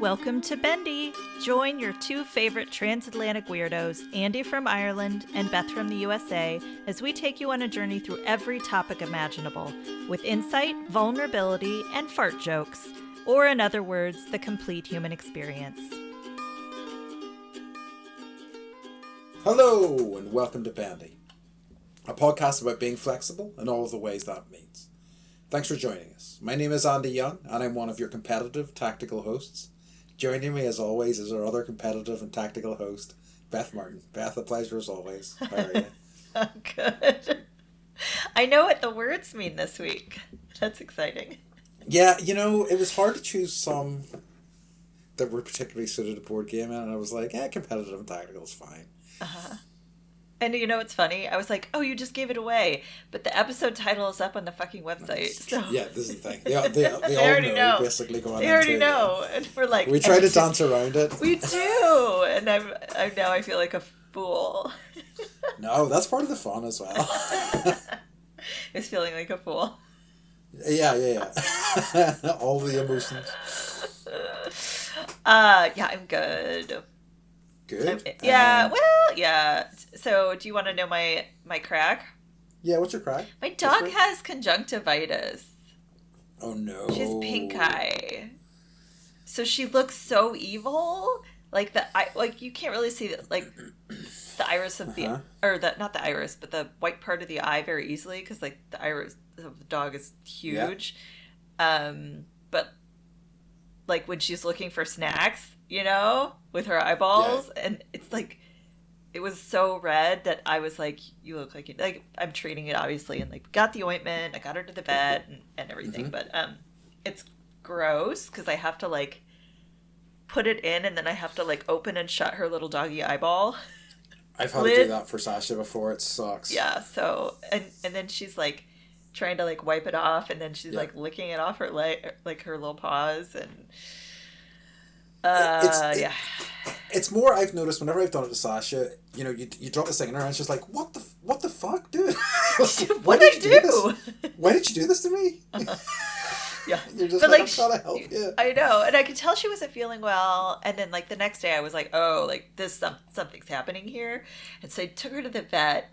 Welcome to Bendy. Join your two favorite transatlantic weirdos, Andy from Ireland and Beth from the USA, as we take you on a journey through every topic imaginable, with insight, vulnerability, and fart jokes, or in other words, the complete human experience. Hello, and welcome to Bendy, a podcast about being flexible in all of the ways that means. Thanks for joining us. My name is Andy Young, and I'm one of your competitive, tactical hosts. Joining me, as always, is our other competitive and tactical host, Beth Martin. Beth, a pleasure as always. How are you? I'm good. I know what the words mean this week. That's exciting. Yeah, it was hard to choose some that were particularly suited to board game, and I was like, competitive and tactical is fine. Uh-huh. And you know what's funny? I was like, oh, you just gave it away. But the episode title is up on the fucking website. So. Yeah, this is the thing. They all know, basically, going They already know. And we're like... We try to dance around it. We do. And now I feel like a fool. No, that's part of the fun as well. It's feeling like a fool. Yeah. All the emotions. Yeah, I'm good. Good? Yeah. So, do you want to know my crack? Yeah, what's your crack? My dog has conjunctivitis. Oh, no. She's pink eye. So she looks so evil. Like, you can't really see, the iris of the... Or, not the iris, but the white part of the eye very easily. Because, the iris of the dog is huge. Yeah. But, when she's looking for snacks... with her eyeballs, yeah. And it's it was so red that I was like, you look like I'm treating it obviously, and got the ointment, I got her to the vet and everything, but it's gross because I have to put it in and then I have to open and shut her little doggy eyeball. I've had to do that for Sasha before. It sucks. Yeah. So and then she's trying to wipe it off, and then she's licking it off her her little paws and. It's more, I've noticed whenever I've done it to Sasha, you drop this thing in her and she's like, what the fuck, dude? What did you do? Why did you do this to me? Yeah. You're just I'm trying to help you. I know. And I could tell she wasn't feeling well. And then the next day I was like, oh, something's happening here. And so I took her to the vet,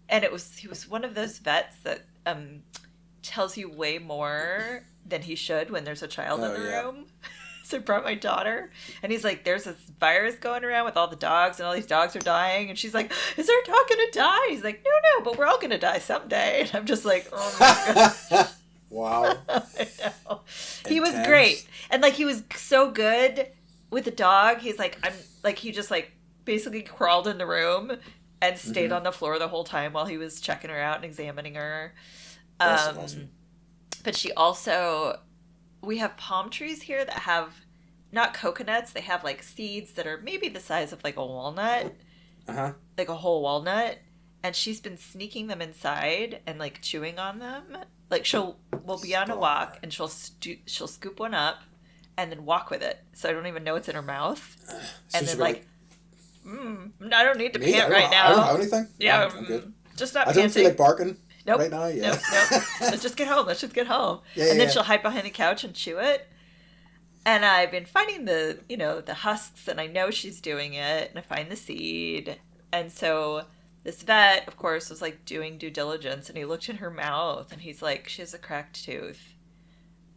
and he was one of those vets that tells you way more than he should when there's a child in the room. So I brought my daughter, and he's like, there's this virus going around with all the dogs, and all these dogs are dying. And she's like, is our dog going to die? He's like, no, but we're all going to die someday. And I'm just like, oh my gosh. Wow. I know. He was great. And he was so good with the dog. He's he just basically crawled in the room and stayed on the floor the whole time while he was checking her out and examining her. That's awesome. But she also... We have palm trees here that have not coconuts. They have seeds that are maybe the size of a walnut, like a whole walnut. And she's been sneaking them inside and chewing on them. We'll be on a walk and she'll scoop one up and then walk with it. So I don't even know it's in her mouth. So and then I don't need to pant right now. I don't have anything. Yeah, I'm good. Just not. I don't feel like barking. Nope. Right now, yeah. Nope. Let's just get home. Yeah, and then she'll hide behind the couch and chew it. And I've been finding the husks, and I know she's doing it, and I find the seed. And so this vet, of course, was doing due diligence, and he looked in her mouth, and he's like, she has a cracked tooth.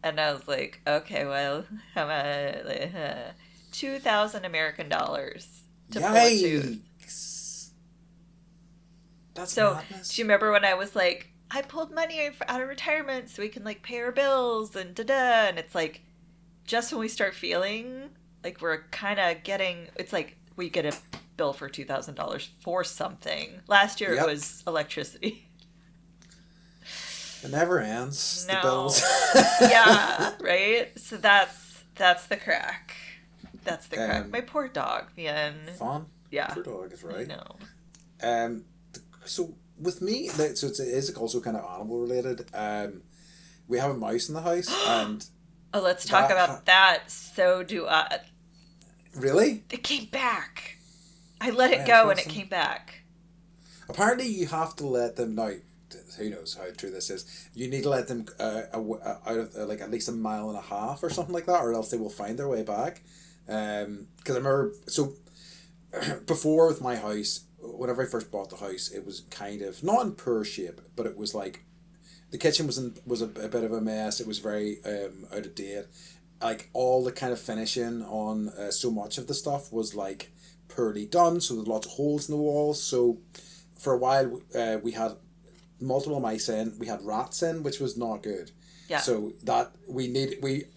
And I was like, okay, well, how much? $2,000 American dollars to pull a tooth. That's so madness. Do you remember when I was like, I pulled money out of retirement so we can pay our bills and da-da, and it's just when we start feeling we're kind of getting, it's we get a bill for $2,000 for something. Last year It was electricity. It never ends. No. The bills. Yeah, right? So that's the crack. That's the crack. My poor dog, man. Fun. Yeah. Poor dog is right. No. So with me, so it is also kind of animal related. We have a mouse in the house, and let's talk about that. So do I. Really? It came back. I let it go, and it came back. Apparently, you have to let them now. Who knows how true this is? You need to let them out of at least a mile and a half or something like that, or else they will find their way back. Because I remember, so before with my house, whenever I first bought the house, it was kind of not in poor shape, but it was like the kitchen was a bit of a mess. It was very out of date. Like all the kind of finishing on so much of the stuff was like poorly done. So there's lots of holes in the walls. So for a while, we had multiple mice in. We had rats in, which was not good. Yeah. So that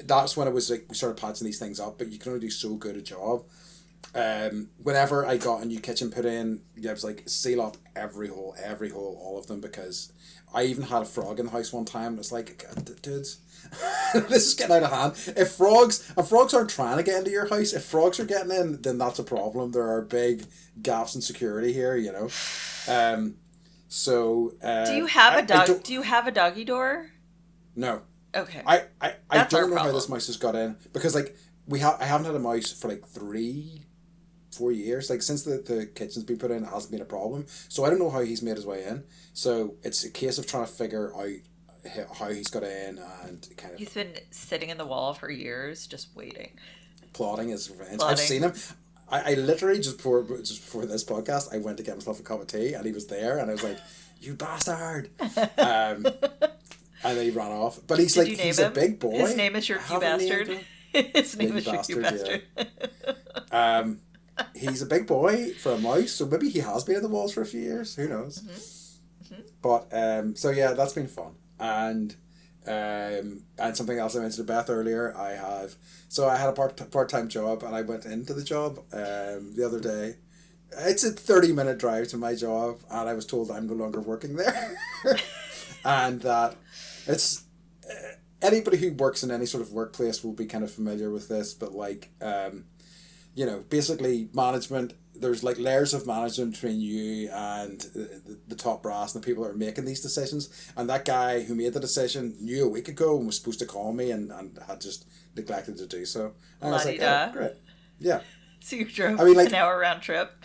that's when it was like we started patching these things up, but you can only do so good a job. Whenever I got a new kitchen put in, yeah, it was like seal up every hole, all of them, because I even had a frog in the house one time. And it's like, dudes, this is getting out of hand. If frogs aren't trying to get into your house, if frogs are getting in, then that's a problem. There are big gaps in security here, you know. Do you have a dog? Do you have a doggy door? No. Okay. I don't know how this mouse has got in, because like I haven't had a mouse for like 3-4 years. Like since the kitchen's been put in, it hasn't been a problem. So I don't know how he's made his way in. So it's a case of trying to figure out how he's got in and kind of. He's been sitting in the wall for years, just waiting. Plotting his revenge. I've seen him. I literally just before this podcast, I went to get myself a cup of tea, and he was there, and I was like, "You bastard!" And then he ran off. But he's a big boy. His name is You Bastard. His name is You Bastard. Yeah. He's a big boy for a mouse, so maybe he has been in the walls for a few years. Who knows? Mm-hmm. Mm-hmm. But so yeah, that's been fun. And something else I mentioned to Beth earlier, I had a part-time job, and I went into the job the other day. It's a 30-minute drive to my job, and I was told I'm no longer working there. And that it's anybody who works in any sort of workplace will be kind of familiar with this, but like basically management, there's like layers of management between you and the top brass and the people that are making these decisions. And that guy who made the decision knew a week ago and was supposed to call me and had just neglected to do so. And I was like, oh, great. Yeah. So you drove an hour round trip.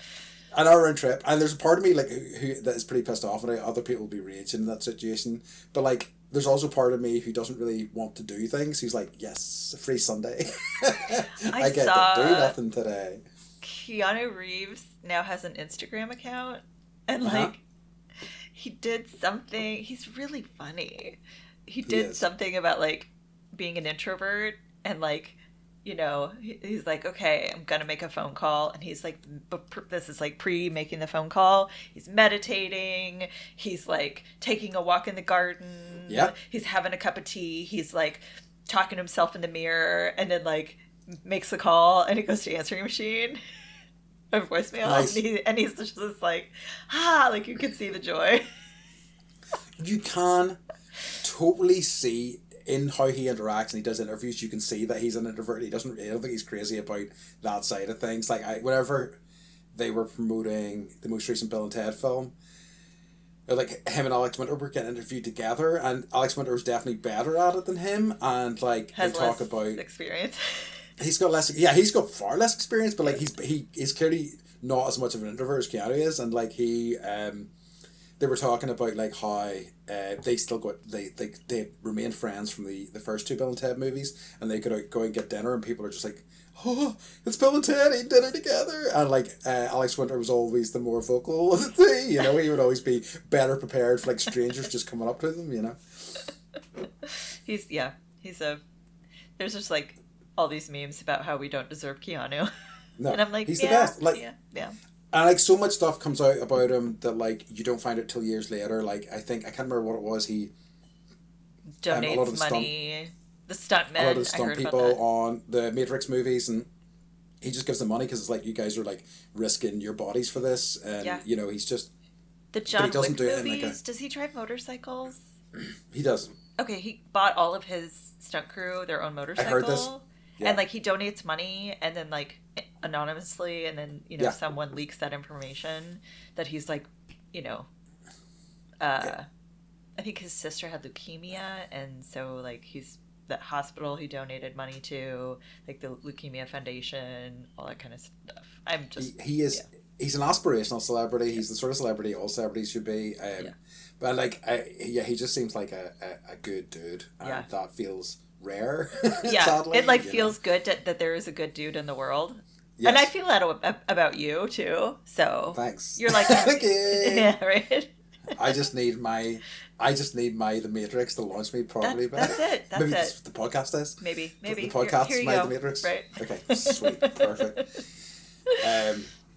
An hour round trip. And there's a part of me like who that is pretty pissed off, and other people will be raging in that situation. But like there's also part of me who doesn't really want to do things. He's like, yes, free Sunday. I get to do nothing today. Keanu Reeves now has an Instagram account, and like he did something. He's really funny. He did something about like being an introvert, and like he's like, okay, I'm gonna make a phone call, and he's like, this is like pre-making the phone call. He's meditating. He's like taking a walk in the garden. Yeah. He's having a cup of tea. He's like talking to himself in the mirror, and then like makes the call, and it goes to answering machine. A voicemail. Nice. And he's just like, like you can see the joy. You can totally see in how he interacts and he does interviews. You can see that he's an introvert. I don't think he's crazy about that side of things. Like whenever they were promoting the most recent Bill and Ted film, like him and Alex Winter were getting interviewed together, and Alex Winter was definitely better at it than him, and like has they talk less about experience. He's got less. Yeah, he's got far less experience, but like he's clearly not as much of an introvert as Keanu is, and like they were talking about like how they still got they remained friends from the first two Bill and Ted movies, and they could go and get dinner, and people are just like, oh, it's Bill and Ted eating dinner together, and like Alex Winter was always the more vocal of the two. He would always be better prepared for like strangers just coming up to them. There's just like all these memes about how we don't deserve Keanu. No, and I'm like, he's the best. Like, yeah. And like so much stuff comes out about him that like you don't find it till years later. Like I can't remember what it was. He donates a lot of money. The stuntmen. A lot of the stunt people on the Matrix movies, and he just gives them money because it's like, you guys are like risking your bodies for this, and he's just the John Wick movies. Does he drive motorcycles? He doesn't. Okay, he bought all of his stunt crew their own motorcycle. I heard this. Yeah. And like he donates money, and then like anonymously, and then someone leaks that information that he's like, I think his sister had leukemia, and so like he's that hospital he donated money to, like the Leukemia Foundation, all that kind of stuff. I'm just he is he's an aspirational celebrity. He's the sort of celebrity all celebrities should be. But like he just seems like a good dude, and that feels rare. Yeah, sadly, it like feels good that there is a good dude in the world. Yes. And I feel that about you too. So thanks. you're like, Thank you. yeah, right. I just need the Matrix to launch me properly. That's it. That's Maybe it. The podcast is. Maybe. The Here podcast's you my go. the Matrix. Right. Okay, sweet, perfect.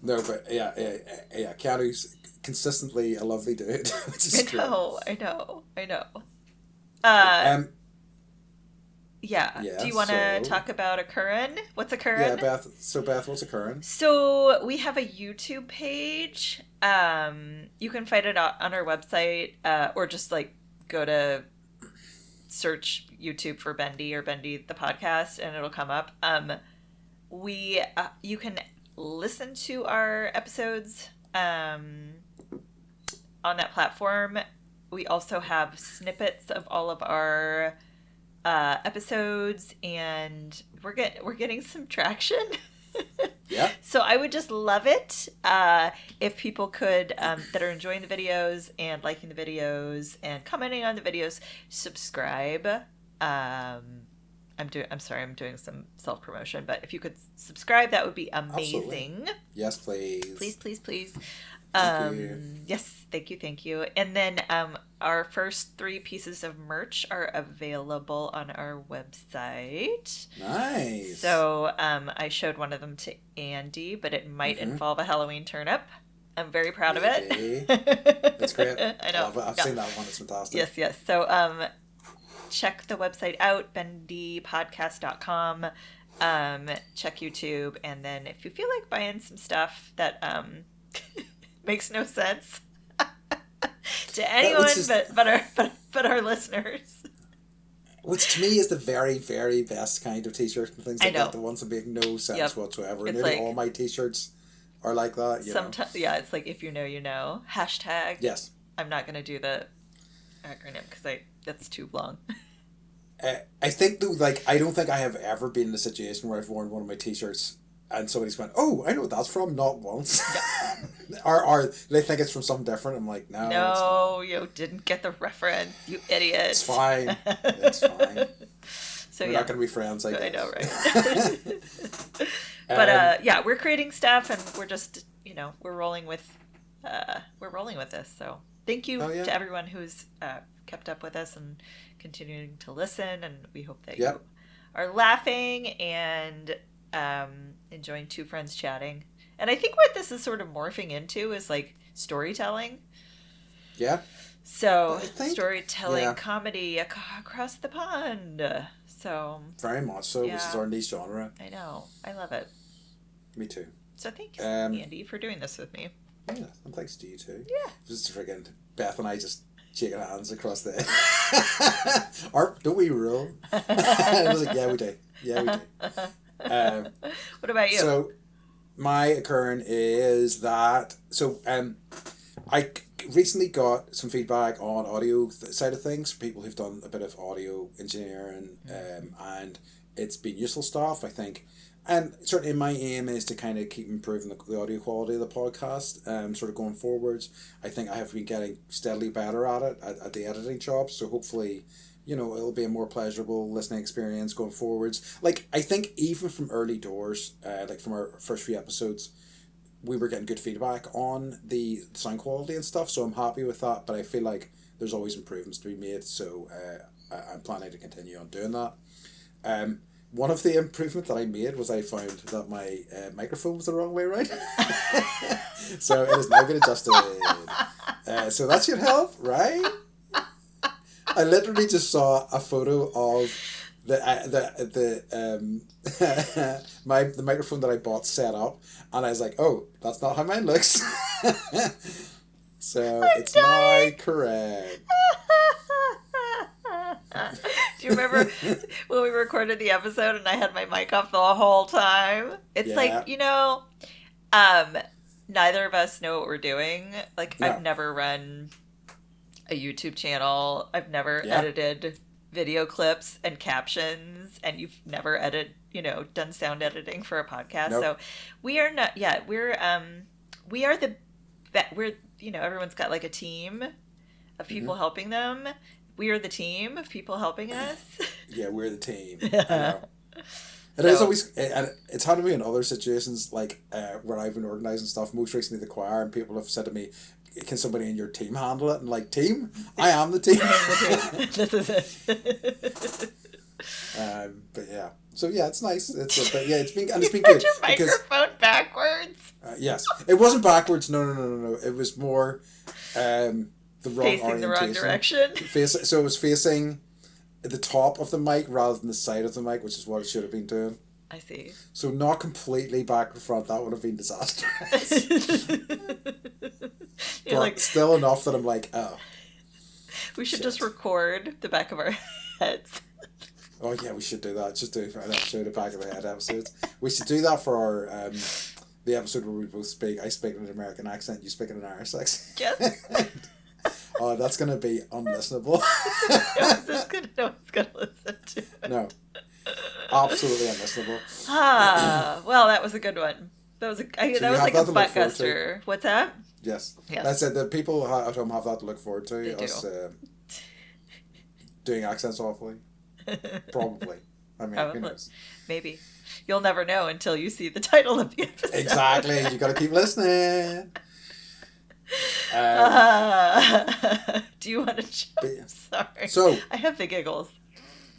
No, but yeah. Keanu's consistently a lovely dude, which is great. I know. Um, Yeah. yeah. Do you want to So, talk about a current? What's a current? yeah, Beth. So, Beth, what's occurring? So we have a YouTube page. You can find it on our website, or just like go to search YouTube for Bendy or Bendy the podcast, and it'll come up. We you can listen to our episodes on that platform. We also have snippets of all of our episodes, and we're getting some traction. Yeah. So I would just love it if people could that are enjoying the videos and liking the videos and commenting on the videos, subscribe. I'm doing some self promotion, but if you could subscribe, that would be amazing. Absolutely. Yes, please. Please. Thank you. Yes, thank you. And then our first 3 pieces of merch are available on our website. Nice. So I showed one of them to Andy, but it might involve a Halloween turnip. I'm very proud of it. That's great. I know. I love it. I've seen that one. It's fantastic. Yes. So check the website out, bendypodcast.com. Check YouTube, and then if you feel like buying some stuff that makes no sense to anyone but our listeners. Which to me is the very, very best kind of t-shirts and things like that. The ones that make no sense whatsoever. Nearly like, all my t-shirts are like that. Sometimes, yeah, it's like if you know, you know. Hashtag. Yes. I'm not going to do the acronym because that's too long. I think though, like, I don't think I have ever been in a situation where I've worn one of my t-shirts and somebody's went, "Oh, I know what that's from." Not once. Yeah. or they think it's from something different. I'm like, no, you didn't get the reference, you idiot. It's fine. It's fine. So we're not going to be friends, I guess. I know, right? But yeah, we're creating stuff, and we're just we're rolling with this. So thank you to everyone who's kept up with us and continuing to listen, and we hope that you are laughing and enjoying two friends chatting. And I think what this is sort of morphing into is like storytelling. Yeah. So storytelling comedy across the pond. So very much so. Which is our niche genre. I know. I love it. Me too. So thank you, Andy, for doing this with me. Yeah, and thanks to you too. Yeah. Just friggin' Beth and I just shaking our hands across the don't we rule? I was like, yeah, we do. What about you? So my occurrence is that I recently got some feedback on audio side of things from people who've done a bit of audio engineering, and it's been useful stuff, I think. And certainly my aim is to kind of keep improving the audio quality of the podcast, sort of going forwards. I think I have been getting steadily better at it, at the editing job, so hopefully, it'll be a more pleasurable listening experience going forwards. Like, I think even from early doors, like from our first few episodes, we were getting good feedback on the sound quality and stuff, so I'm happy with that, but I feel like there's always improvements to be made, so I'm planning to continue on doing that. One of the improvements that I made was I found that my microphone was the wrong way around. So it has now been adjusted. So that should help, right? I literally just saw a photo of the microphone that I bought set up, and I was like, oh, that's not how mine looks. So it's now correct. Do you remember when we recorded the episode and I had my mic off the whole time? It's like, neither of us know what we're doing. Like, I've never run a YouTube channel. I've never edited video clips and captions, and you've never done sound editing for a podcast. Nope. So we are not, we're everyone's got like a team of people helping them. We are the team of people helping us. Yeah, we're the team. I know. It is always, and it's happened to me in other situations, like where I've been organising stuff. Most recently, the choir, and people have said to me, "Can somebody in your team handle it?" And like, team, I am the team. I am the team. This is it. But yeah, so yeah, it's nice. But yeah, it's been good your because microphone backwards. yes, it wasn't backwards. No. It was more the wrong Facing orientation. the wrong direction. So it was facing the top of the mic rather than the side of the mic, which is what it should have been doing. I see. So not completely back and front. That would have been disastrous. But like, still enough that I'm like, oh. We should shit. just record the back of our heads. Oh yeah, we should do that. Just do it for an episode of Back of the Head episodes. We should do that for our the episode where we both speak. I speak in an American accent. You speak in an Irish accent. Yes. Oh, that's gonna be unlistenable. No one's gonna listen to it. No, absolutely unlistenable. Well, that was a good one. That was like a butt guster. What's that? Yes. Yes. I said the people at home have that to look forward to. They Us doing accents awfully. Probably. I mean, who knows? Maybe. You'll never know until you see the title of the episode. Exactly. You got to keep listening. Do you want to jump? Sorry. So I have the giggles.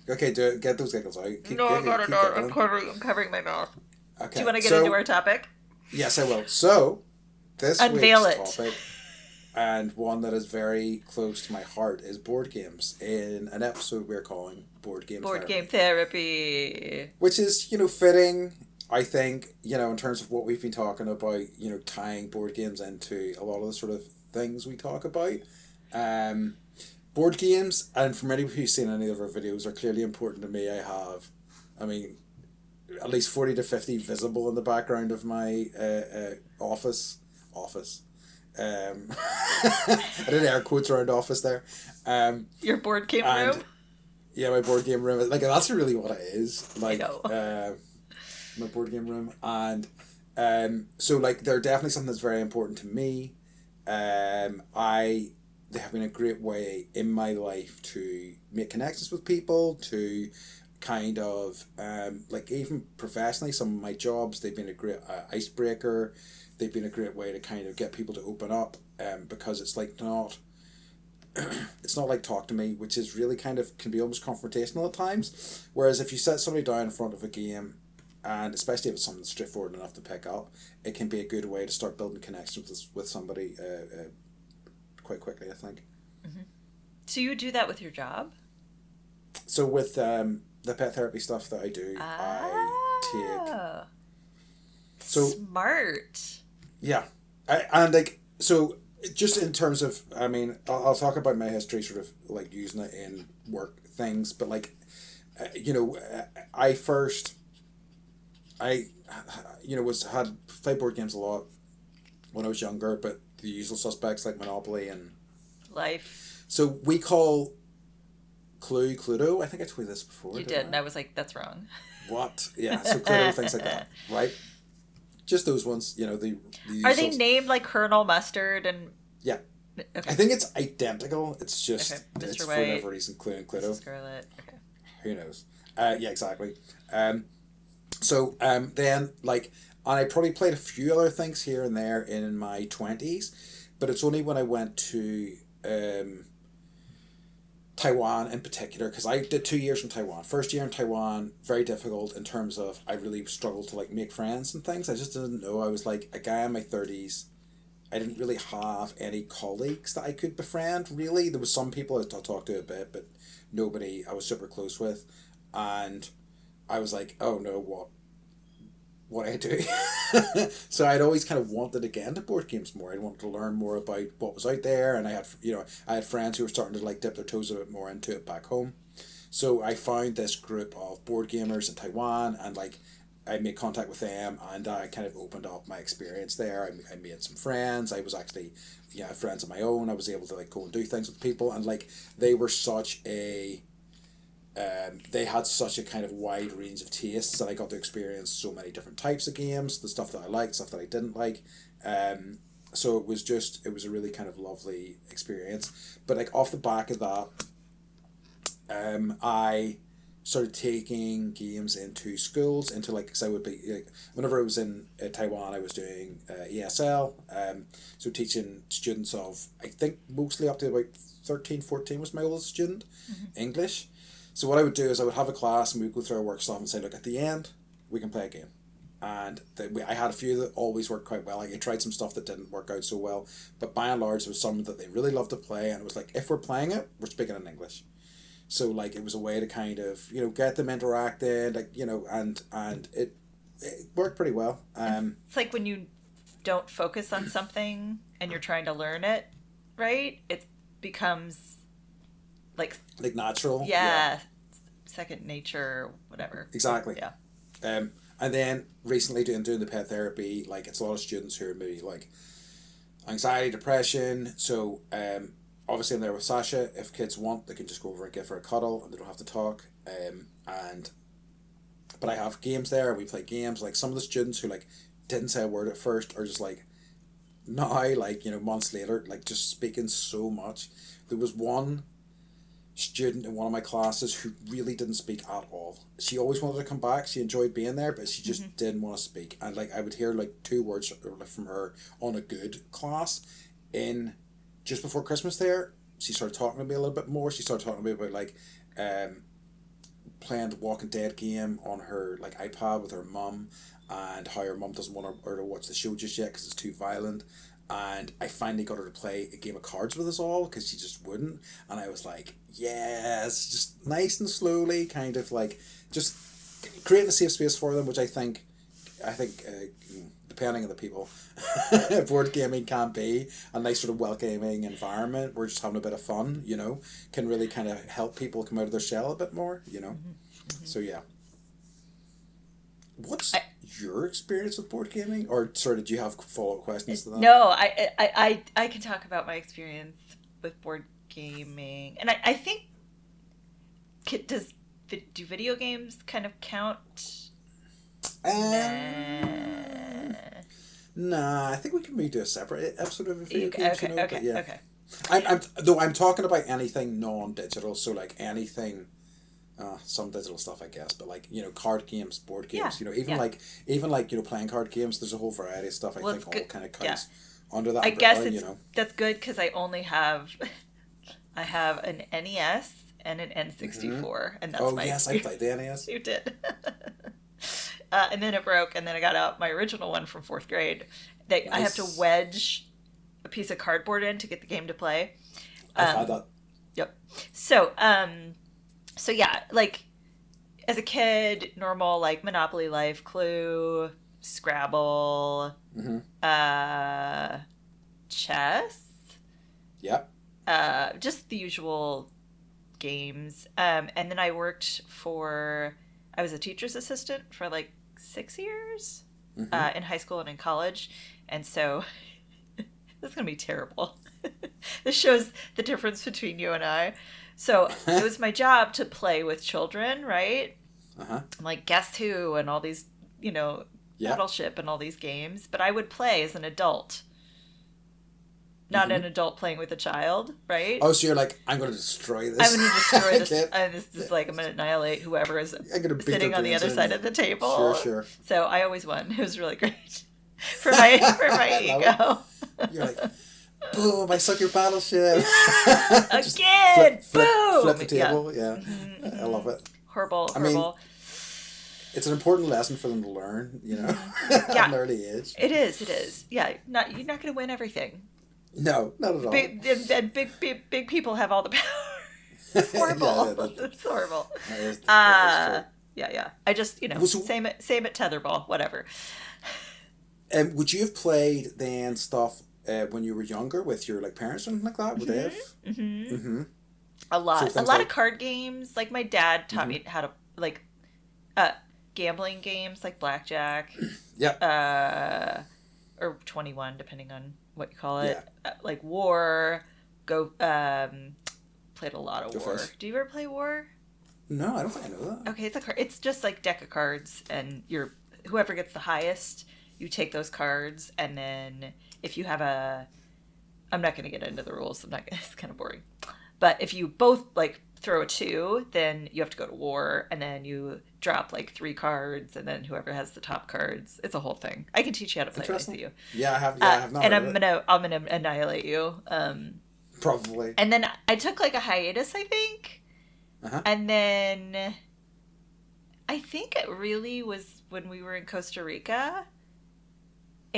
Okay, get those giggles out. No. I'm covering my mouth. Okay. Do you want to get into our topic? Yes, I will. So, this Unveil week's topic, and one that is very close to my heart, is board games in an episode we're calling Board Game Therapy. Which is, fitting, I think, in terms of what we've been talking about, tying board games into a lot of the sort of things we talk about. Board games, and for many of you who've seen any of our videos, are clearly important to me. I have, at least 40 to 50 visible in the background of my office. I did air quotes around office there. Your board game room? Yeah, my board game room. Like, that's really what it is. Like, I know. My board game room. And so, like, they're definitely something that's very important to me. They have been a great way in my life to make connections with people, to kind of, like, even professionally, some of my jobs, they've been a great icebreaker. They've been a great way to kind of get people to open up, because it's like it's not like talk to me, which is really kind of can be almost confrontational at times. Whereas if you set somebody down in front of a game, and especially if it's something straightforward enough to pick up, it can be a good way to start building connections with somebody quite quickly, I think. Mm-hmm. So you do that with your job? So with the pet therapy stuff that I do, I take. So smart. Yeah, so just in terms of, I'll talk about my history, sort of like using it in work things, but like, had played board games a lot when I was younger, but the usual suspects like Monopoly and Life. So we call Cluedo. I think I told you this before. You did, and I was like, that's wrong. What? Yeah, so Cluedo, things like that, right? Just those ones, the Are they named like Colonel Mustard and? Yeah. Okay. I think it's identical. It's just it's Mr. for White, whatever reason Clue and Cluedo. Scarlet. Okay. Who knows? Yeah, exactly. So then like, and I probably played a few other things here and there in my 20s, but it's only when I went to Taiwan in particular, because I did 2 years in Taiwan. First year in Taiwan, very difficult in terms of I really struggled to like make friends and things. I just didn't know. I was like a guy in my 30s. I didn't really have any colleagues that I could befriend, really. There was some people I talked to a bit, but nobody I was super close with. And I was like, oh no, what I do. So I'd always kind of wanted to get into board games more. I wanted to learn more about what was out there, and I had friends who were starting to like dip their toes a bit more into it back home. So I found this group of board gamers in Taiwan, and like I made contact with them, and I kind of opened up my experience there. I made some friends. I was actually friends of my own. I was able to like go and do things with people, and like they were such a they had such a kind of wide range of tastes that I got to experience so many different types of games, the stuff that I liked, stuff that I didn't like. So it was a really kind of lovely experience. But like off the back of that, I started taking games into schools, into like, because I would be like, whenever I was in Taiwan, I was doing ESL, so teaching students of, I think mostly up to about 13, 14 was my oldest student, English. So what I would do is I would have a class and we'd go through our work stuff and say, look, at the end we can play a game. And I had a few that always worked quite well. I tried some stuff that didn't work out so well, but by and large, there was some that they really loved to play, and it was like, if we're playing it, we're speaking in English. So like, it was a way to kind of, get them interacted, like, and it worked pretty well. It's like when you don't focus on something and you're trying to learn it, right? It becomes like natural. Yeah. Second nature, whatever. Exactly. Yeah. And then recently doing the pet therapy, like, it's a lot of students who are maybe like anxiety, depression. So obviously I'm there with Sasha. If kids want, they can just go over and give her a cuddle and they don't have to talk. But I have games there. We play games. Like, some of the students who like didn't say a word at first are just like now, like, months later, like, just speaking so much. There was one student in one of my classes who really didn't speak at all. She always wanted to come back. She enjoyed being there, but she just didn't want to speak. And like, I would hear like 2 words from her on a good class. In just before Christmas there, she started talking to me a little bit more. She started talking to me about like playing the Walking Dead game on her like iPad with her mum, and how her mum doesn't want her to watch the show just yet because it's too violent. And I finally got her to play a game of cards with us all because she just wouldn't. And I was like, yes, just nice and slowly, kind of like just creating a safe space for them, which I think depending on the people, board gaming can be a nice sort of welcoming environment. We're just having a bit of fun, can really kind of help people come out of their shell a bit more, So yeah. What's your experience with board gaming? Or sorry, did you have follow-up questions to that? No, I can talk about my experience with board gaming. And I think, do video games kind of count? Nah, I think we can maybe do a separate episode of video games. Okay. I'm talking about anything non-digital, so like anything, some digital stuff, I guess, but like, card games, board games, even like playing card games. There's a whole variety of stuff. I think all kind of counts under that. I guess that's good because I only have an NES and an N64, and that's my. Oh yes, I played the NES. You did. And then it broke, and then I got out my original one from 4th grade. Nice. I have to wedge a piece of cardboard in to get the game to play. I've had that. Yep. So yeah, like, as a kid, normal, like, Monopoly Life, Clue, Scrabble, chess. Yep. Just the usual games. And then I was a teacher's assistant for like 6 years in high school and in college. And so this is going to be terrible. This shows the difference between you and I. So it was my job to play with children, right? Like Guess Who and all these, Battleship and all these games. But I would play as an adult. Not an adult playing with a child, right? Oh, so you're like, I'm going to destroy this. I'm going to destroy this. And this is like, I'm going to annihilate whoever is sitting on the other side of the table. Sure. So I always won. It was really great for my ego. You're like, boom, I suck your battleship. Again, boom. Flip the table, yeah. I love it. Horrible. I mean, it's an important lesson for them to learn, at an early age. It is. Yeah, you're not going to win everything. No, not at all. Big people have all the power. It's horrible. It's horrible. That is true. Yeah. I just, same at tetherball, whatever. Would you have played then stuff when you were younger with your like parents or something like that? Would they have? A lot of card games. Like, my dad taught me how to like gambling games like blackjack. Yeah. Or 21, depending on what you call it. Like War. Played a lot of War. Do you ever play War? No, I don't think I know that. Okay, it's just like deck of cards, and whoever gets the highest, you take those cards, and then if you have I'm not going to get into the rules. It's kind of boring. But if you both like throw a 2, then you have to go to war, and then you drop like 3 cards, and then whoever has the top cards. It's a whole thing. I can teach you how to play when I see you. Yeah, I have. Yeah, I have not And heard of it. I'm gonna annihilate you. Probably. And then I took like a hiatus, I think, Uh-huh. and then I think it really was when we were in Costa Rica.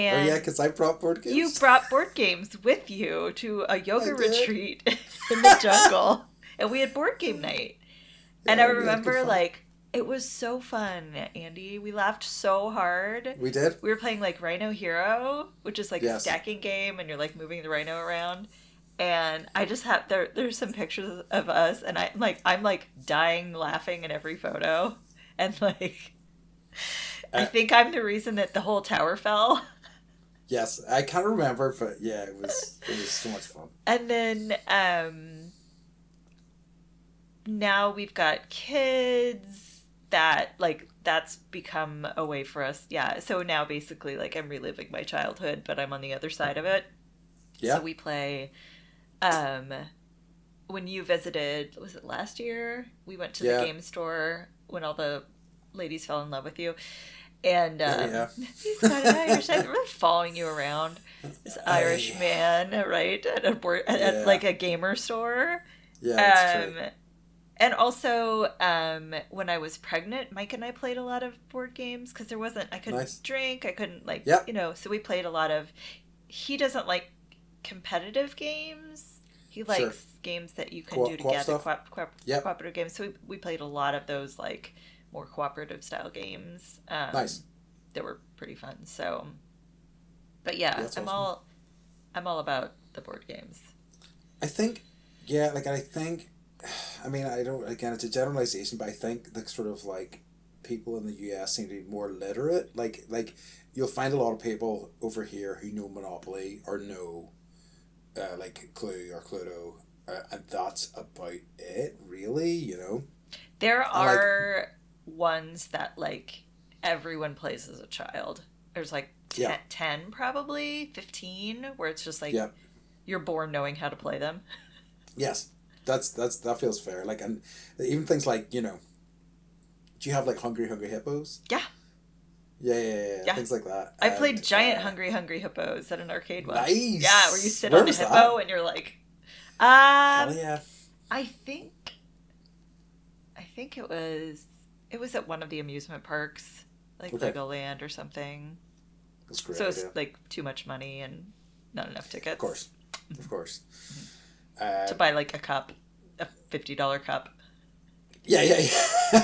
Oh yeah, And because I brought board you games. brought board games with you to a I yoga did. retreat in the jungle, and we had board game night. And I Yeah, we had good remember, fun. like, it was so fun, Andy. We laughed so hard. We did. We were playing, like, Rhino Hero, which is, like, a Yes. stacking game, and you're, like, moving the rhino around. And I just have, there's some pictures of us, and I'm, like, dying laughing in every photo. And, like, I Uh, think I'm the reason that the whole tower fell. yes, I can't remember, but yeah, it was so much fun. And then, now we've got kids that like that's become a way for us, yeah, so now basically like I'm reliving my childhood, but I'm on the other side of it. So Yeah. we play, um when you visited, was it last year, we went to the Yeah. game store when all the ladies fell in love with you, and Oh yeah. he's got an Irish accent. We're following you around, this Irish I, man, right, at yeah. like a gamer store. Yeah, it's true. um And also, when I was pregnant, Mike and I played a lot of board games because I couldn't Nice. drink, I couldn't, like, Yep. so we played a lot of, he doesn't like competitive games. He Sure. likes games that you can do Co-op together, stuff. Yep. cooperative games. So we played a lot of those, like, more cooperative style games, Nice. that were pretty fun. So, but yeah, Yeah, that's awesome. I'm all about the board games. I think, yeah, like I think, I mean, I don't. Again, it's a generalization, but I think the sort of like people in the U.S. seem to be more literate. Like you'll find a lot of people over here who know Monopoly or know, like Clue or Cluedo, and that's about it, really. You know, There and like, are ones that like everyone plays as a child. There's like yeah, 10 probably, 15, where it's just like yeah, you're born knowing how to play them. yes, that feels fair. Like, and even things like, do you have like Hungry Hippos? Yeah, Yeah, yeah. things like that, I played and giant Hungry Hippos at an arcade once. Yeah, where you nice. sit Where on a was hippo that? and you're like, Hell um, yeah. I think, it was at one of the amusement parks, like Okay. Legoland or something. That's a great So it's idea. like too much money and not enough Of tickets course. Of course. to Um, buy like a $50 cup. yeah.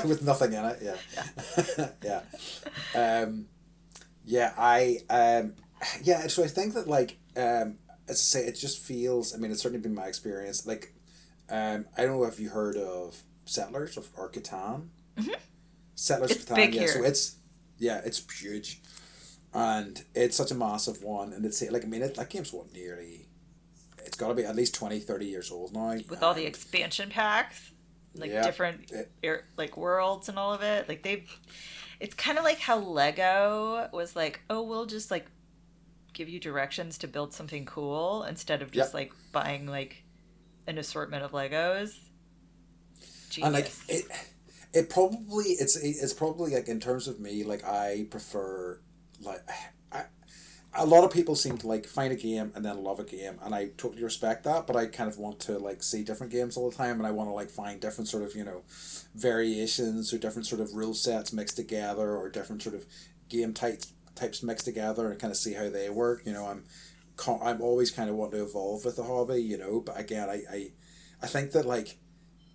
With nothing in it, Yeah. yeah. yeah. Yeah, yeah, so I think that, like, as I say, it just feels, I mean, it's certainly been my experience. Like, I don't know if you heard of Settlers or Catan. Hmm. Settlers It's of Catan, big yeah, so here it's huge. And it's such a massive one. And it's, like, I mean, that game's what, nearly, it's got to be at least 20, 30 years old now. with all the And expansion packs, like yeah, different it, like worlds and all of it. Like it's kind of like how Lego was like, oh, we'll just like give you directions to build something cool instead of just yep. like buying like an assortment of Legos. And like Genius. it's probably like, in terms of me, like I prefer, like, I, a lot of people seem to like find a game and then love a game, and I totally respect that, but I kind of want to like see different games all the time, and I want to like find different sort of, variations or different sort of rule sets mixed together, or different sort of game types mixed together, and kind of see how they work. I'm always kind of want to evolve with the hobby, but again, I think that, like,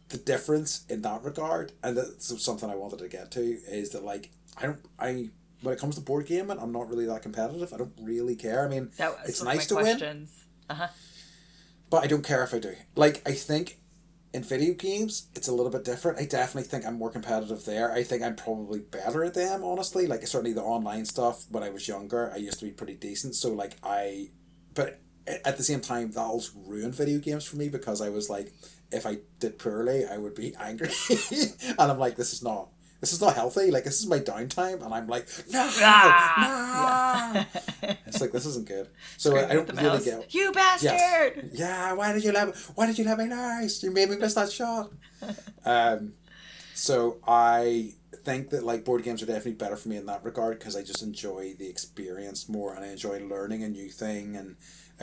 the difference in that regard, and that's something I wanted to get to, is that, like, I when it comes to board gaming, I'm not really that competitive. I don't really care. I mean, That was it's one of my nice to win, questions. Uh-huh. but I don't care if I do. Like, I think in video games, it's a little bit different. I definitely think I'm more competitive there. I think I'm probably better at them, honestly. Like, certainly the online stuff, when I was younger, I used to be pretty decent. So, like, but at the same time, that also ruined video games for me, because I was like, if I did poorly, I would be angry. And I'm like, this is not healthy. Like, this is my downtime, and I'm like, no, Yeah. no. It's like, this isn't good. So I Screaming at don't the really mouse. get. You Yes, bastard! yeah. Why did you let me nice? You made me miss that shot. Um, so I think that like board games are definitely better for me in that regard because I just enjoy the experience more and I enjoy learning a new thing and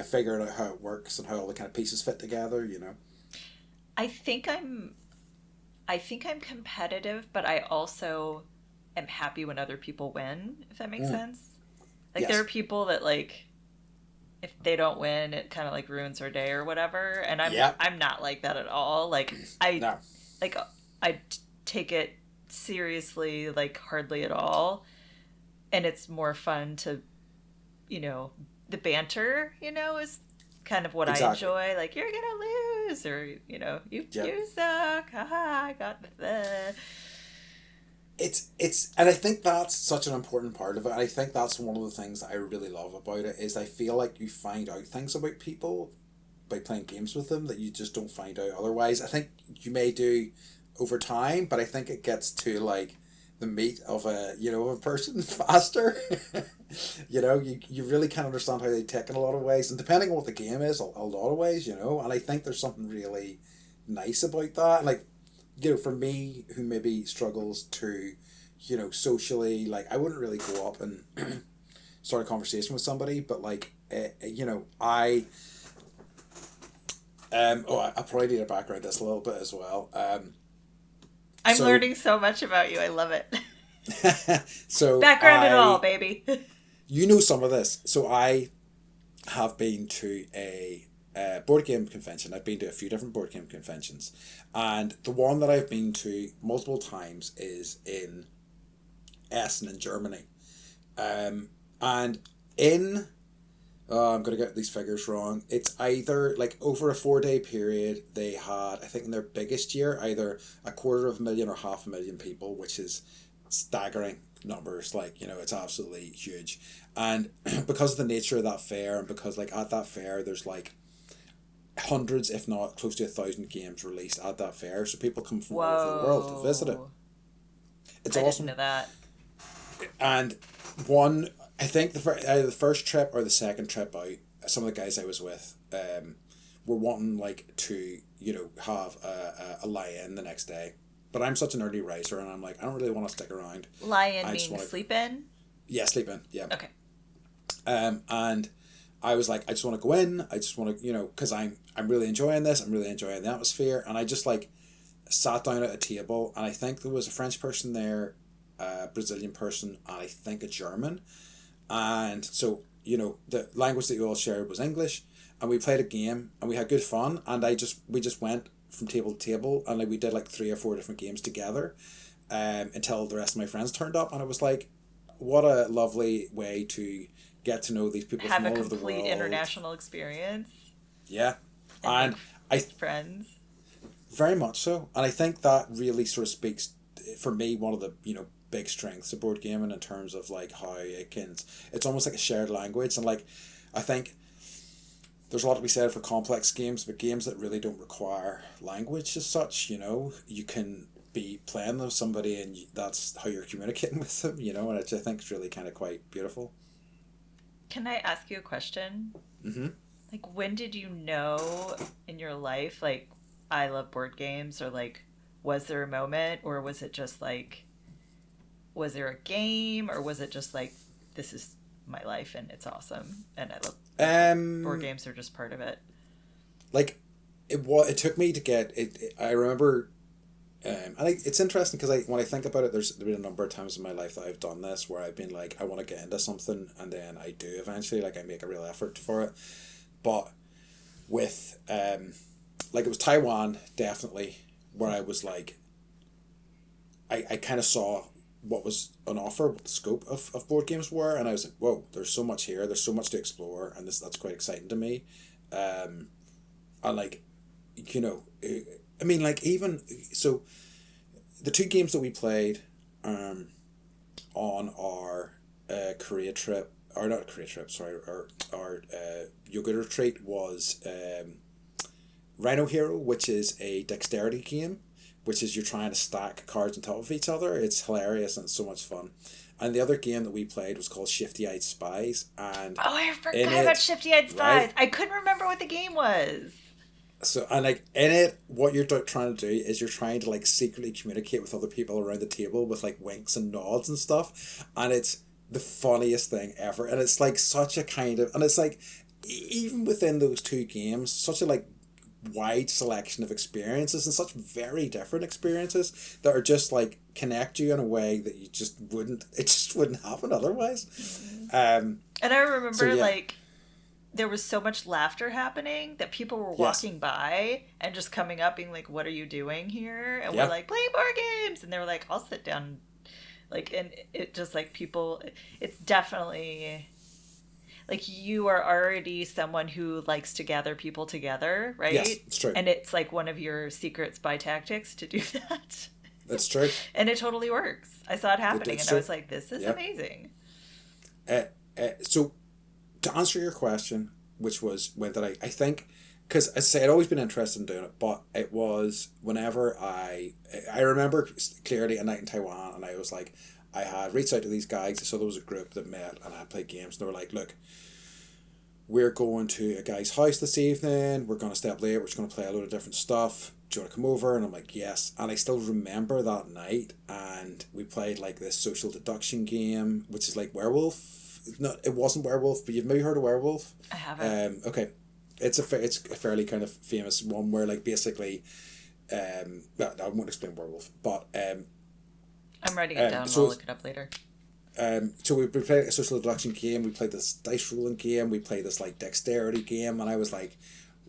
figuring out how it works and how all the kind of pieces fit together. You know. I think I'm I think I'm competitive, but I also am happy when other people win, if that makes Mm. sense. Like there are Yes. people that like if they don't win, it kind of like ruins their day or whatever, and Yeah. I'm not like that at all. No. Like take it seriously like hardly at all, and it's more fun to, you know, the banter, is kind of what I Exactly. enjoy. Like you're gonna lose, or Yeah. you suck. Haha, I got the. It's and I think that's such an important part of it. I think that's one of the things that I really love about it is I feel like you find out things about people by playing games with them that you just don't find out otherwise. I think you may do over time, but I think it gets to like the meat of a person faster. You really can understand how they tick in a lot of ways, and depending on what the game is, a lot of ways, and I think there's something really nice about that. Like, for me who maybe struggles to, socially, like I wouldn't really go up and start a conversation with somebody, but like, I I'll probably need to background this a little bit as well. I'm So learning so much about you. I love it. so Background and all, baby. some of this. So I have been to a board game convention. I've been to a few different board game conventions, and the one that I've been to multiple times is in Essen in Germany. And in I'm gonna get these figures wrong. It's either like over a 4 day period they had, I think in their biggest year, either 250,000 or 500,000 people, which is staggering numbers. Like, it's absolutely huge. And because of the nature of that fair, and because like at that fair there's like hundreds, if not close to 1,000 games released at that fair, so people come from all over the world to visit it. Whoa. It's I didn't know awesome. that. And one, I think either the first trip or the second trip out, some of the guys I was with were wanting like to have a lie in the next day, but I'm such an early riser, and I'm like, I don't really want to stick around. Lion I just means want to, sleep in? yeah, sleep in, yeah. Okay. And I was like, I just want to go in. I just want to, because I'm really enjoying this. I'm really enjoying the atmosphere, and I just like sat down at a table, and I think there was a French person there, a Brazilian person, and I think a German, and so the language that you all shared was English, and we played a game, and we had good fun, and we just went from table to table, and like we did like 3 or 4 different games together, until the rest of my friends turned up, and it was like, what a lovely way to get to know these people Have from a all over the complete world. international experience Yeah, and make and I friends. very much so, and I think that really sort of speaks for me one of the big strengths of board gaming in terms of like how it's almost like a shared language, and like I think there's a lot to be said for complex games, but games that really don't require language as such, you can be playing with somebody and that's how you're communicating with them, and which I think is really kind of quite beautiful. Can I ask you a question? Mm-hmm. Like, when did you know in your life, like, I love board games, or like, was there a moment, or was it just like, was there a game, or was it just like, this is my life and it's awesome and I love, like, board Um, games are just part of it? like it took me to get it. I remember, it's interesting because when I think about it, there's been a number of times in my life that I've done this where I've been like, I want to get into something, and then I do eventually. Like I make a real effort for it, but with like it was Taiwan definitely where I was like, I kind of saw what was on offer, what the scope of board games were, and I was like, whoa, there's so much here, there's so much to explore, and that's quite exciting to me. And like, I mean, like even so, the two games that we played, on our Korea trip, or not Korea trip, sorry, our yoga retreat was Rhino Hero, which is a dexterity game, which is you're trying to stack cards on top of each other. It's hilarious and it's so much fun. And the other game that we played was called Shifty Eyed Spies. And oh, I forgot about Shifty Eyed Spies. Right? I couldn't remember what the game was. So, and like in it, what you're trying to do is you're trying to like secretly communicate with other people around the table with like winks and nods and stuff. And it's the funniest thing ever. And it's like such a kind of, and it's like, even within those two games, such a like wide selection of experiences and such very different experiences that are just like connect you in a way that you just wouldn't, it just wouldn't happen otherwise. And I remember like there was so much laughter happening that people were walking by and just coming up being like, what are you doing here? And we're like, playing board games. And they were like, I'll sit down. Like, and it just like people, it's definitely like you are already someone who likes to gather people together, right? Yes, it's true. And it's like one of your secret spy tactics to do that. That's true. And it totally works. I saw it happening and I was like, this is amazing. So to answer your question, which was when did I think, because as I say, I'd always been interested in doing it, but it was whenever I remember clearly a night in Taiwan, and I was like, I had reached out to these guys. So there was a group that met and I played games. And they were like, look, we're going to a guy's house this evening. We're going to stay up late. We're just going to play a load of different stuff. Do you want to come over? And I'm like, yes. And I still remember that night. And we played like this social deduction game, which is like Werewolf. No, it wasn't Werewolf, but you've maybe heard of Werewolf? I haven't. Okay. It's a fairly kind of famous one where like basically, well, I won't explain Werewolf, but I'm writing it down. I'll look it up later. So we played a social deduction game. We played this dice rolling game. We played this like dexterity game, and I was like,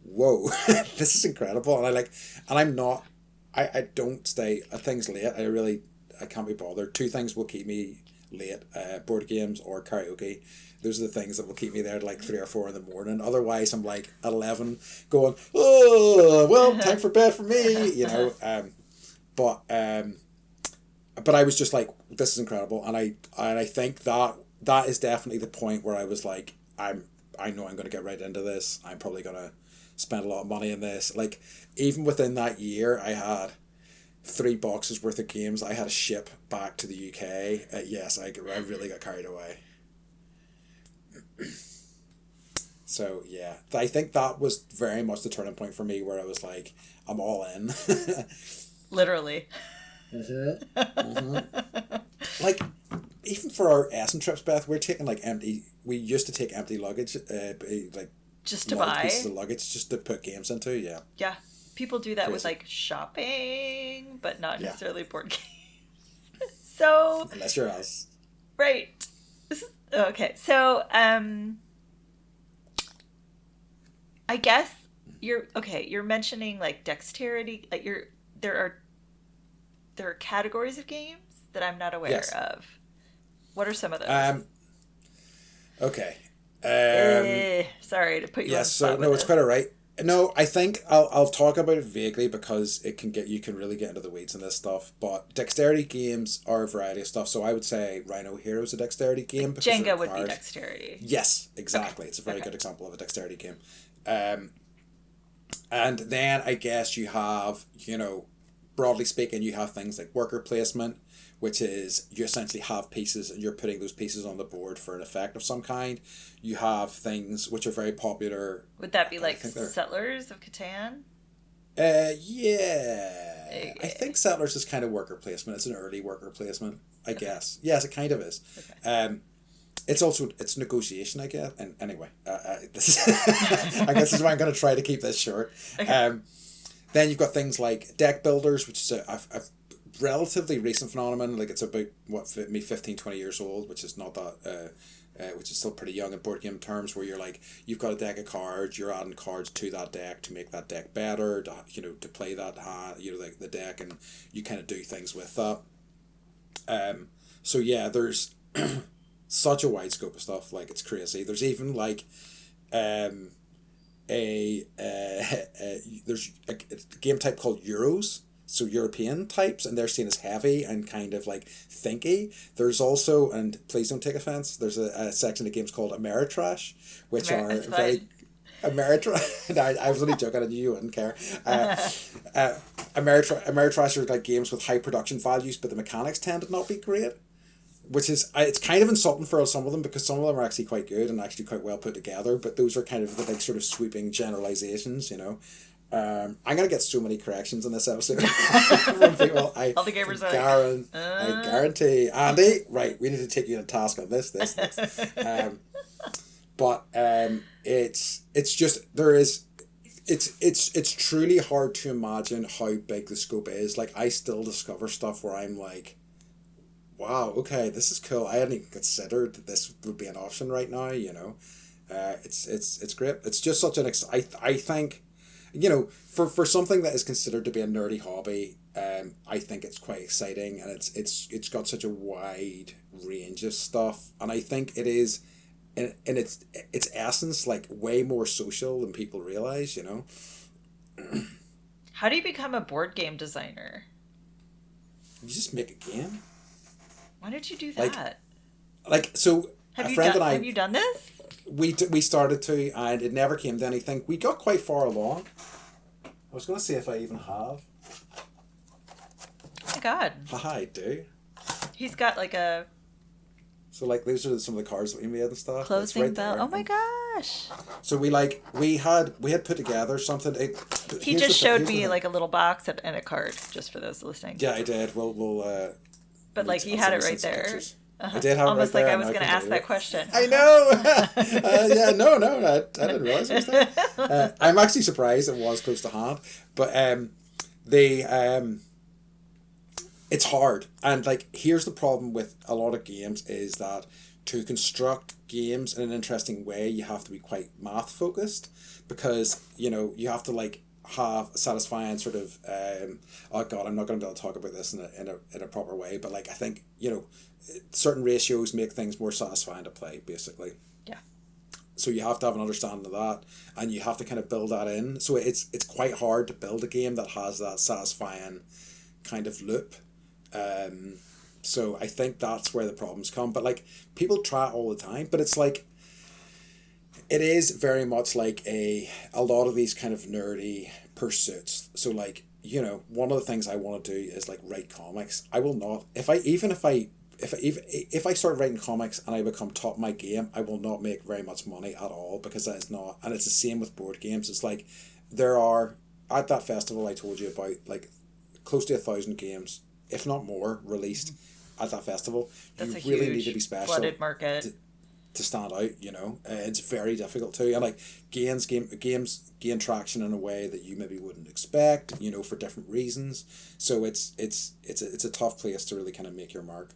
"Whoa, this is incredible!" And I don't stay at things late. I can't be bothered. Two things will keep me late: board games or karaoke. Those are the things that will keep me there at like 3 or 4 in the morning. Otherwise, I'm like at 11 going, "Oh, well, time for bed for me," you know. But I was just like, this is incredible, and I think that is definitely the point where I was like, I know I'm going to get right into this. I'm probably going to spend a lot of money in this. Like, even within that year, I had 3 boxes worth of games I had to ship back to the UK. Yes, I really got carried away. So yeah, I think that was very much the turning point for me, where I was like, I'm all in. Literally. Mm-hmm. Mm-hmm. Like, even for our Essen trips, Beth, we used to take empty luggage, like just to buy pieces of luggage just to put games into. Yeah, people do that with like shopping, but not necessarily board games. So unless you're us, right? Okay, so I guess you're mentioning like dexterity, like there are categories of games that I'm not aware of. What are some of those? Okay. Sorry to put you on the spot. Yes, so no, it's quite all right. No, I think I'll talk about it vaguely because you can really get into the weeds in this stuff. But dexterity games are a variety of stuff. So I would say Rhino Hero is a dexterity game. Like Jenga would be dexterity. Yes, exactly. Okay. It's a very good example of a dexterity game. And then I guess you have, broadly speaking, you have things like worker placement, which is you essentially have pieces and you're putting those pieces on the board for an effect of some kind. You have things which are very popular. Would that be like Settlers of Catan? Yeah. I think Settlers is kind of worker placement. It's an early worker placement, I guess. Yes, it kind of is. Okay. It's negotiation, I guess. And anyway, I guess this is why I'm going to try to keep this short. Okay. Then you've got things like deck builders, which is a relatively recent phenomenon. Like, it's about 15, 20 years old, which is not that which is still pretty young in board game terms, where you're like, you've got a deck of cards, you're adding cards to that deck to make that deck better, to play that the deck, and you kind of do things with that. So yeah, there's such a wide scope of stuff, like it's crazy. There's even like there's a game type called Euros, so European types, and they're seen as heavy and kind of like thinky. There's also, and please don't take offense, there's a section of games called Ameritrash, which are very Ameritrash. I was only joking. I knew you wouldn't care. Ameritrash are like games with high production values, but the mechanics tend to not be great. Which is, it's kind of insulting for some of them because some of them are actually quite good and actually quite well put together. But those are kind of the big sort of sweeping generalizations, you know. I'm gonna get so many corrections in this episode from people. All the gamers I guarantee, Andy. Right, we need to take you to task on this. But it's just there is. It's truly hard to imagine how big the scope is. Like I still discover stuff where I'm like, wow, okay, this is cool. I hadn't even considered that this would be an option right now. You know, it's great. It's just such an I think, you know, for something that is considered to be a nerdy hobby, I think it's quite exciting, and it's got such a wide range of stuff, and I think it is, in its essence, like way more social than people realize. You know. How do you become a board game designer? You just make a game. Why did you do that? Like so, have you done this? We started to, and it never came to anything. We got quite far along. I was going to see if I even have. Oh my god. Haha, I do. He's got like a... So like these are some of the cards that we made and stuff. Closing right bell. Oh my gosh. So we had put together something. He just showed me like a little box and a card, just for those listening. Yeah, I did. We'll but like you had it right there. I did have almost it right like there. I was going to ask that question. I know. Yeah, no, I didn't realize it was there. I'm actually surprised it was close to hand, but it's hard, and like here's the problem with a lot of games is that to construct games in an interesting way, you have to be quite math focused because you know you have to like have a satisfying sort of oh god, I'm not going to be able to talk about this in a proper way, but like I think you know certain ratios make things more satisfying to play basically. Yeah. So you have to have an understanding of that, and you have to kind of build that in. So it's quite hard to build a game that has that satisfying kind of loop. So I think that's where the problems come. But like people try it all the time, but it's like it is very much like a lot of these kind of nerdy pursuits. So like, you know, one of the things I want to do is like write comics. I will not if I start writing comics and I become top of my game, I will not make very much money at all because that is not, and it's the same with board games. It's like there are at that festival I told you about like close to 1,000 games, if not more, released at that festival. That's you really need to be special. Flooded market. To stand out, you know, it's very difficult to, and like games gain traction in a way that you maybe wouldn't expect, you know, for different reasons. So it's a tough place to really kind of make your mark.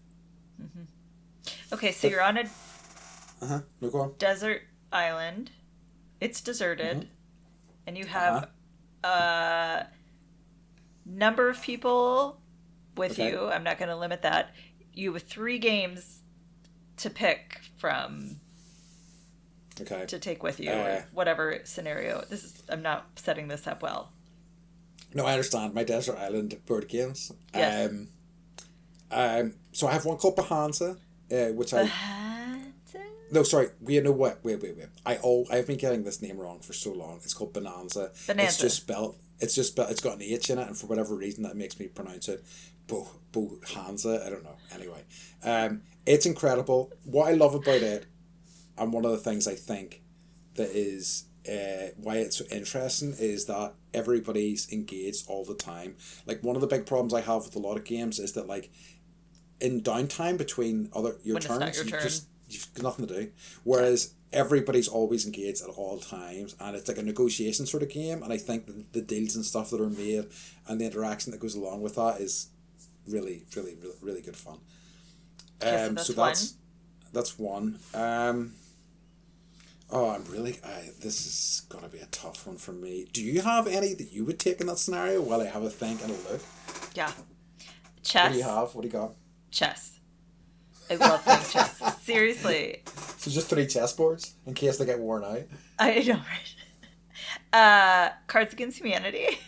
Mm-hmm. Okay, so you're on a no, go on. desert island. It's deserted, and you have a number of people with you. I'm not going to limit that. You have 3 games to pick from to take with you or whatever scenario. I'm not setting this up well. No, I understand. My desert island board games. Yes. So I have one called Bahansa, which no, sorry. You know what? Wait. I've been getting this name wrong for so long. It's called Bonanza. It's just spelled. It's got an H in it, and for whatever reason that makes me pronounce it Bohanza. I don't know. Anyway, it's incredible. What I love about it, and one of the things I think that is why it's so interesting is that everybody's engaged all the time. Like one of the big problems I have with a lot of games is that like in downtime between your turns, you've got nothing to do. Whereas everybody's always engaged at all times, and it's like a negotiation sort of game. And I think the deals and stuff that are made and the interaction that goes along with that is really, really, really, really good fun. So that's one. This is gonna be a tough one for me. Do you have any that you would take in that scenario while I have a think and a look? Yeah. Chess. What do you have? What do you got? Chess. I love playing chess. Seriously. So just 3 chessboards in case they get worn out. I know, right? Cards Against Humanity.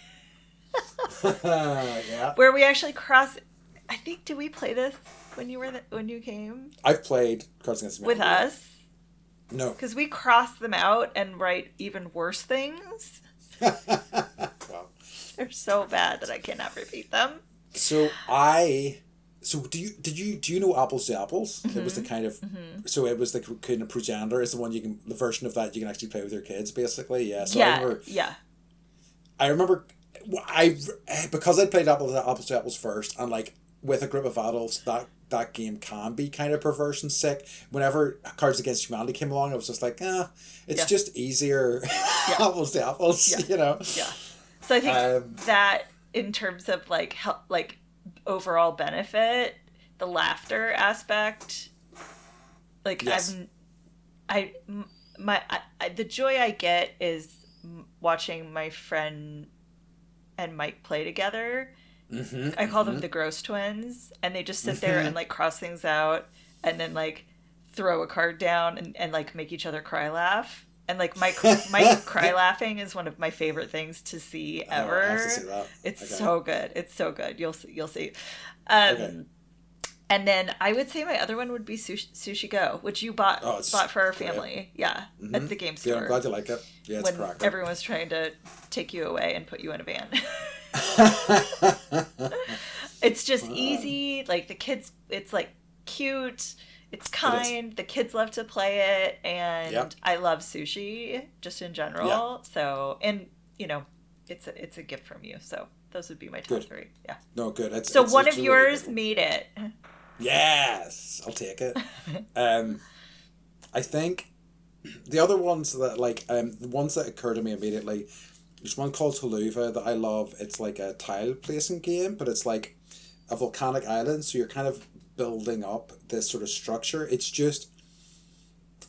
Yeah. Where we actually cross. I think, did we play this when you came? I've played Cards Against Humanity. With us? No. Because we cross them out and write even worse things. Well, They're so bad that I cannot repeat them. So do you know Apples to Apples? It was the kind of so it was the kind of progenitor is the one the version of that you can actually play with your kids basically. Yeah. So I remember because I'd played Apples to Apples first, and like with a group of adults that game can be kind of perverse and sick. Whenever Cards Against Humanity came along, I was just like, it's just easier. Apples to Apples, you know. Yeah. So I think that in terms of like overall benefit, the laughter aspect, like yes. the joy I get is watching my friend and Mike play together. I call them the gross twins, and they just sit there and like cross things out and then like throw a card down and like make each other cry laugh. And like my cry laughing is one of my favorite things to see ever. I have to see that. It's so good. It's so good. You'll see. And then I would say my other one would be Sushi Go, which you bought for our family. Yeah, at the game store. Yeah, I'm glad you like it. Yeah, it's when everyone was trying to take you away and put you in a van. It's just easy. Like the kids, it's like cute. It's kind. The kids love to play it, and I love sushi just in general. Yeah. So, and you know, it's a gift from you. So those would be my top three. Yeah. No, good. One of yours made it. Yes, I'll take it. I think the other ones that the ones that occur to me immediately. There's one called Toluva that I love. It's like a tile placing game, but it's like a volcanic island, so you're kind of building up this sort of structure. It's just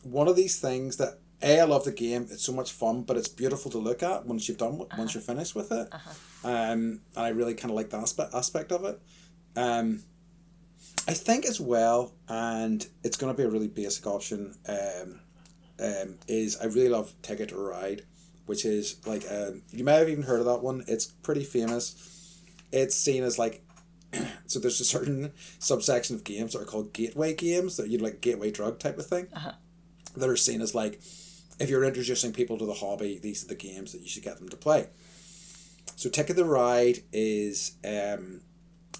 one of these things that I love the game. It's so much fun, but it's beautiful to look at once once you're finished with it. And I really kind of like that aspect of it. I think as well, and it's going to be a really basic option. Is I really love Ticket to Ride, which is like you may have even heard of that one. It's pretty famous. It's seen as like so there's a certain subsection of games that are called gateway games that you'd like gateway drug type of thing that are seen as like if you're introducing people to the hobby, these are the games that you should get them to play. So Ticket to Ride is a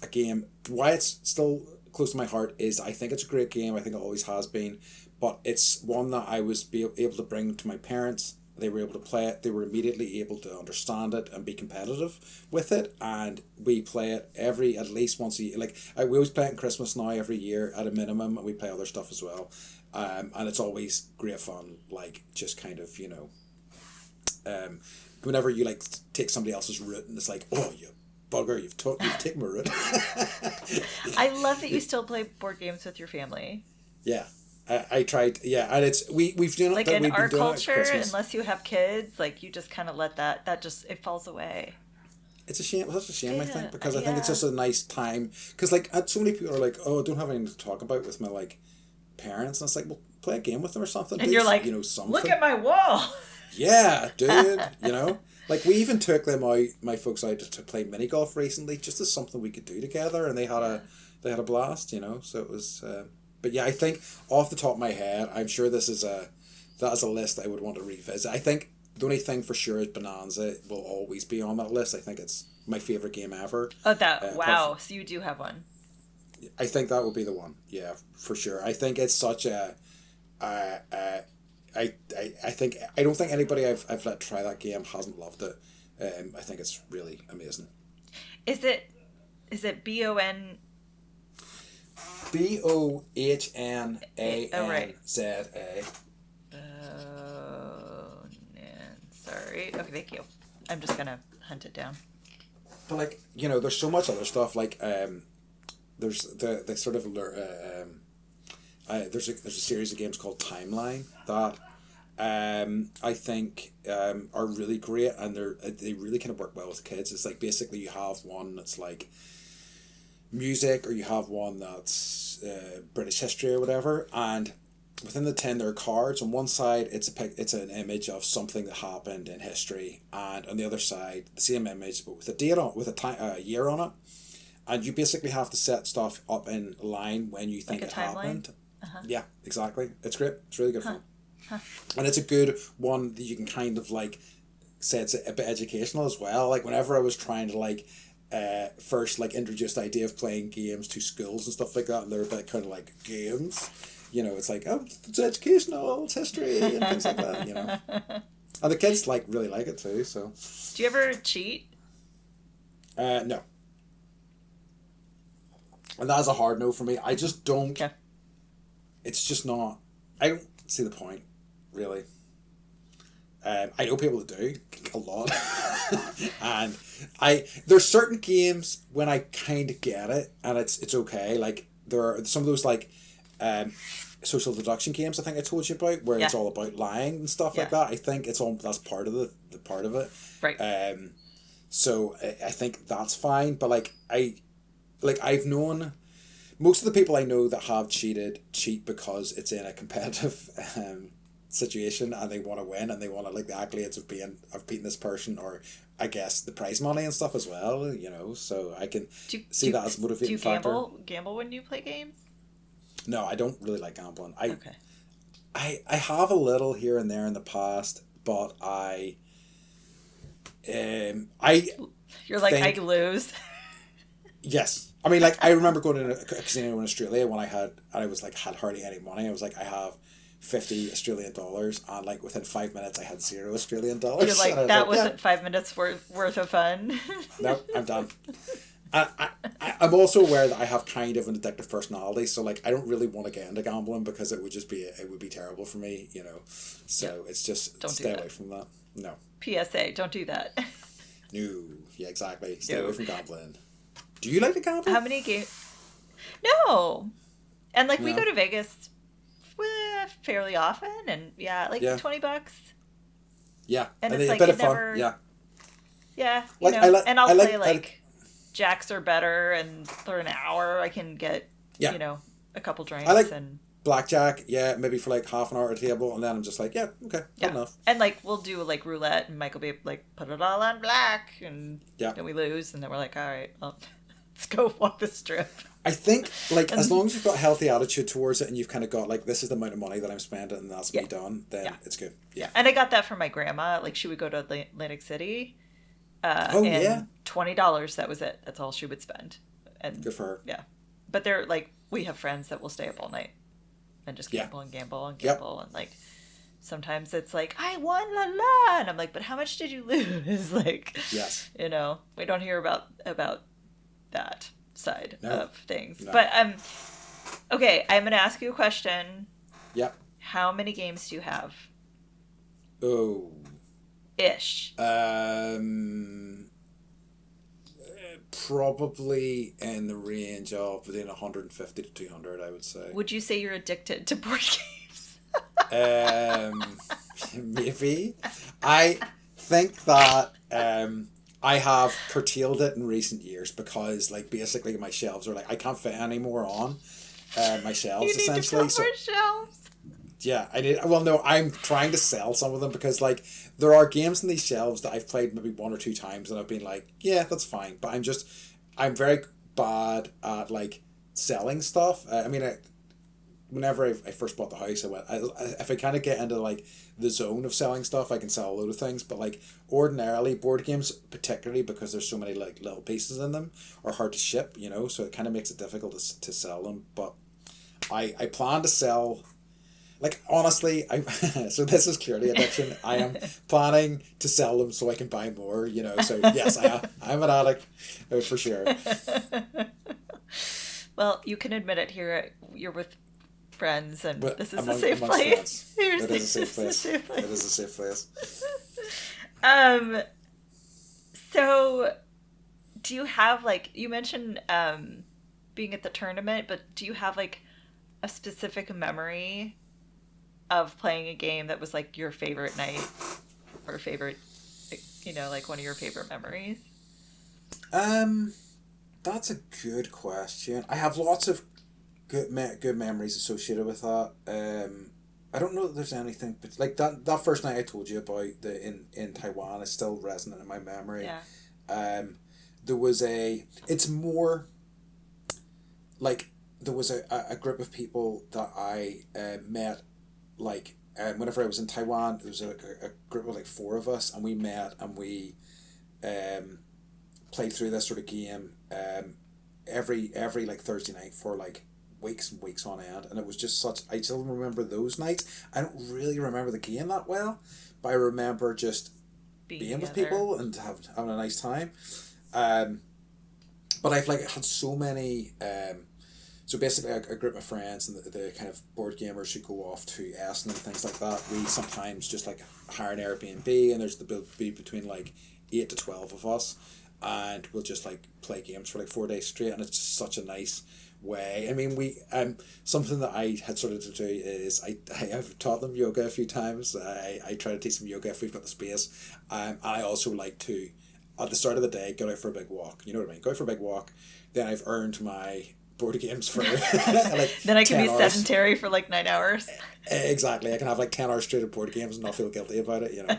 game. Why it's still close to my heart is I think it's a great game. I think it always has been, but it's one that I was able to bring to my parents. They were able to play it. They were immediately able to understand it and be competitive with it. And we play it at least once a year. Like we always play it at Christmas now every year at a minimum. And we play other stuff as well. And it's always great fun. Like just kind of, you know, whenever you like take somebody else's route and it's like, oh, you bugger, you've taken my route. I love that you still play board games with your family. Yeah. I tried, and it's we've done like that. In our culture, unless you have kids, like you just kind of let that just it falls away. It's a shame. That's a shame, I think, because I think it's just a nice time. Because like so many people are like, oh, I don't have anything to talk about with my like parents, and it's like, well, play a game with them or something. And you're like, something. Look at my wall. Yeah, dude. You know, like we even took my folks out to play mini golf recently, just as something we could do together, and they had a blast. You know, so it was. But yeah, I think off the top of my head, I'm sure that is a list I would want to revisit. I think the only thing for sure is Bonanza. It will always be on that list. I think it's my favorite game ever. Oh, wow! So you do have one. I think that would be the one. Yeah, for sure. I think it's such a. I think I don't think anybody I've let try that game hasn't loved it. I think it's really amazing. Is it BON? BOHNANZA. Oh, sorry. Okay, thank you. I'm just gonna hunt it down. But like, you know, there's so much other stuff. Like, there's the sort of there's a series of games called Timeline that I think are really great, and they really kind of work well with kids. It's like basically you have one that's like music, or you have one that's British history or whatever, and within the 10 there are cards. On one side it's an image of something that happened in history, and on the other side the same image but with a date on, with a year on it, and you basically have to set stuff up in line when you think like it happened. Yeah, exactly. It's great. It's really good fun. Huh. And it's a good one that you can kind of like say it's a bit educational as well. Like whenever I was trying to like first like introduce the idea of playing games to schools and stuff like that, and they're a bit kind of like games, you know, it's like, oh, it's educational, it's history and things like that, you know. And the kids like really like it too, so. Do you ever cheat? No. And that's a hard no for me. I just don't. Okay. It's just not. I don't see the point, really. I know people that do a lot, and there's certain games when I kind of get it, and it's okay. Like there are some of those like social deduction games I think I told you about, where it's all about lying and stuff like that. I think it's all that's part of the part of it. Right. So I think that's fine, but I've known most of the people I know that have cheat because it's in a competitive situation and they want to win and they want to like the accolades of beating this person, or I guess the prize money and stuff as well, you know, so I can see that as a motivating factor. Do you gamble when you play games? No, I don't really like gambling. Okay. I have a little here and there in the past, but You're like, I lose. Yes. I mean, like, I remember going to a casino in Australia when I had hardly any money. I was like, I have 50 Australian dollars, and like within 5 minutes I had 0 Australian dollars. You're like, that wasn't 5 minutes worth of fun. No, I'm done. I'm also aware that I have kind of an addictive personality, so like I don't really want to get into gambling because it would be terrible for me, you know. So it's just stay away from that. No. PSA, don't do that. No. Yeah, exactly. Stay away from gambling. Do you like to gamble? How many games? No. And like we go to Vegas fairly often, and $20. Yeah, and it's a like bit of never, fun. Yeah. Yeah, like, and I'll play like jacks are better, and for an hour I can get a couple drinks and blackjack. Yeah, maybe for like half an hour at a table, and then I'm just like, okay, good enough. And like we'll do like roulette, and Mike will be like, put it all on black, and then we lose, and then we're like, all right, well, let's go walk the strip. I think like as long as you've got a healthy attitude towards it, and you've kind of got like, this is the amount of money that I'm spending, and that's me done, then it's good. Yeah. And I got that from my grandma. Like she would go to Atlantic City. And $20, that was it. That's all she would spend. And good for her. Yeah. But they're like, we have friends that will stay up all night and just gamble and gamble and gamble. And like, sometimes it's like, I won, la la. And I'm like, but how much did you lose? Like, yes. You know, we don't hear about that side of things. No. But, okay, I'm going to ask you a question. Yep. How many games do you have? Oh. Ish. Probably in the range of within 150 to 200, I would say. Would you say you're addicted to board games? Maybe. I think that I have curtailed it in recent years because like basically my shelves are like, I can't fit any more on my shelves. You need essentially. to put more shelves. Yeah, I did. Well, no, I'm trying to sell some of them because, like, there are games in these shelves that I've played maybe 1 or 2 times and I've been like, yeah, that's fine. But I'm very bad at, like, selling stuff. Whenever I first bought the house, if I kind of get into, like, the zone of selling stuff, I can sell a load of things. But, like, ordinarily, board games, particularly because there's so many, like, little pieces in them, are hard to ship, you know? So it kind of makes it difficult to sell them. But I plan to sell... Like, honestly, so this is clearly addiction. I am planning to sell them so I can buy more, you know. So, yes, I'm an addict, for sure. Well, you can admit it here. You're with friends, and but this is a safe place. It is a safe place. It is a safe place. So, do you have, like, you mentioned being at the tournament, but do you have, like, a specific memory of playing a game that was like your favorite night or favorite, like one of your favorite memories? That's a good question. I have lots of good memories associated with that. I don't know that there's anything, but like that first night I told you about in Taiwan is still resonant in my memory. Yeah. There was it's more like there was a group of people that I met like whenever I was in Taiwan, there was a group of like four of us, and we met and we played through this sort of game every like Thursday night for like weeks and weeks on end, and it was just such. I still remember those nights. I don't really remember the game that well, but I remember just being with people and having a nice time. But I've like had so many. So basically, a group of friends and the kind of board gamers who go off to Essen and things like that. We sometimes just like hire an Airbnb, and there's the be between like 8 to 12 of us, and we'll just like play games for like 4 days straight, and it's just such a nice way. I mean, we something that I had started to do is I have taught them yoga a few times. I try to teach them yoga if we've got the space. I also like to at the start of the day go out for a big walk. You know what I mean? Go out for a big walk. Then I've earned my board games for like then I can be hours. sedentary for like 9 hours. Exactly, I can have like 10 hours straight of board games and not feel guilty about it, you know.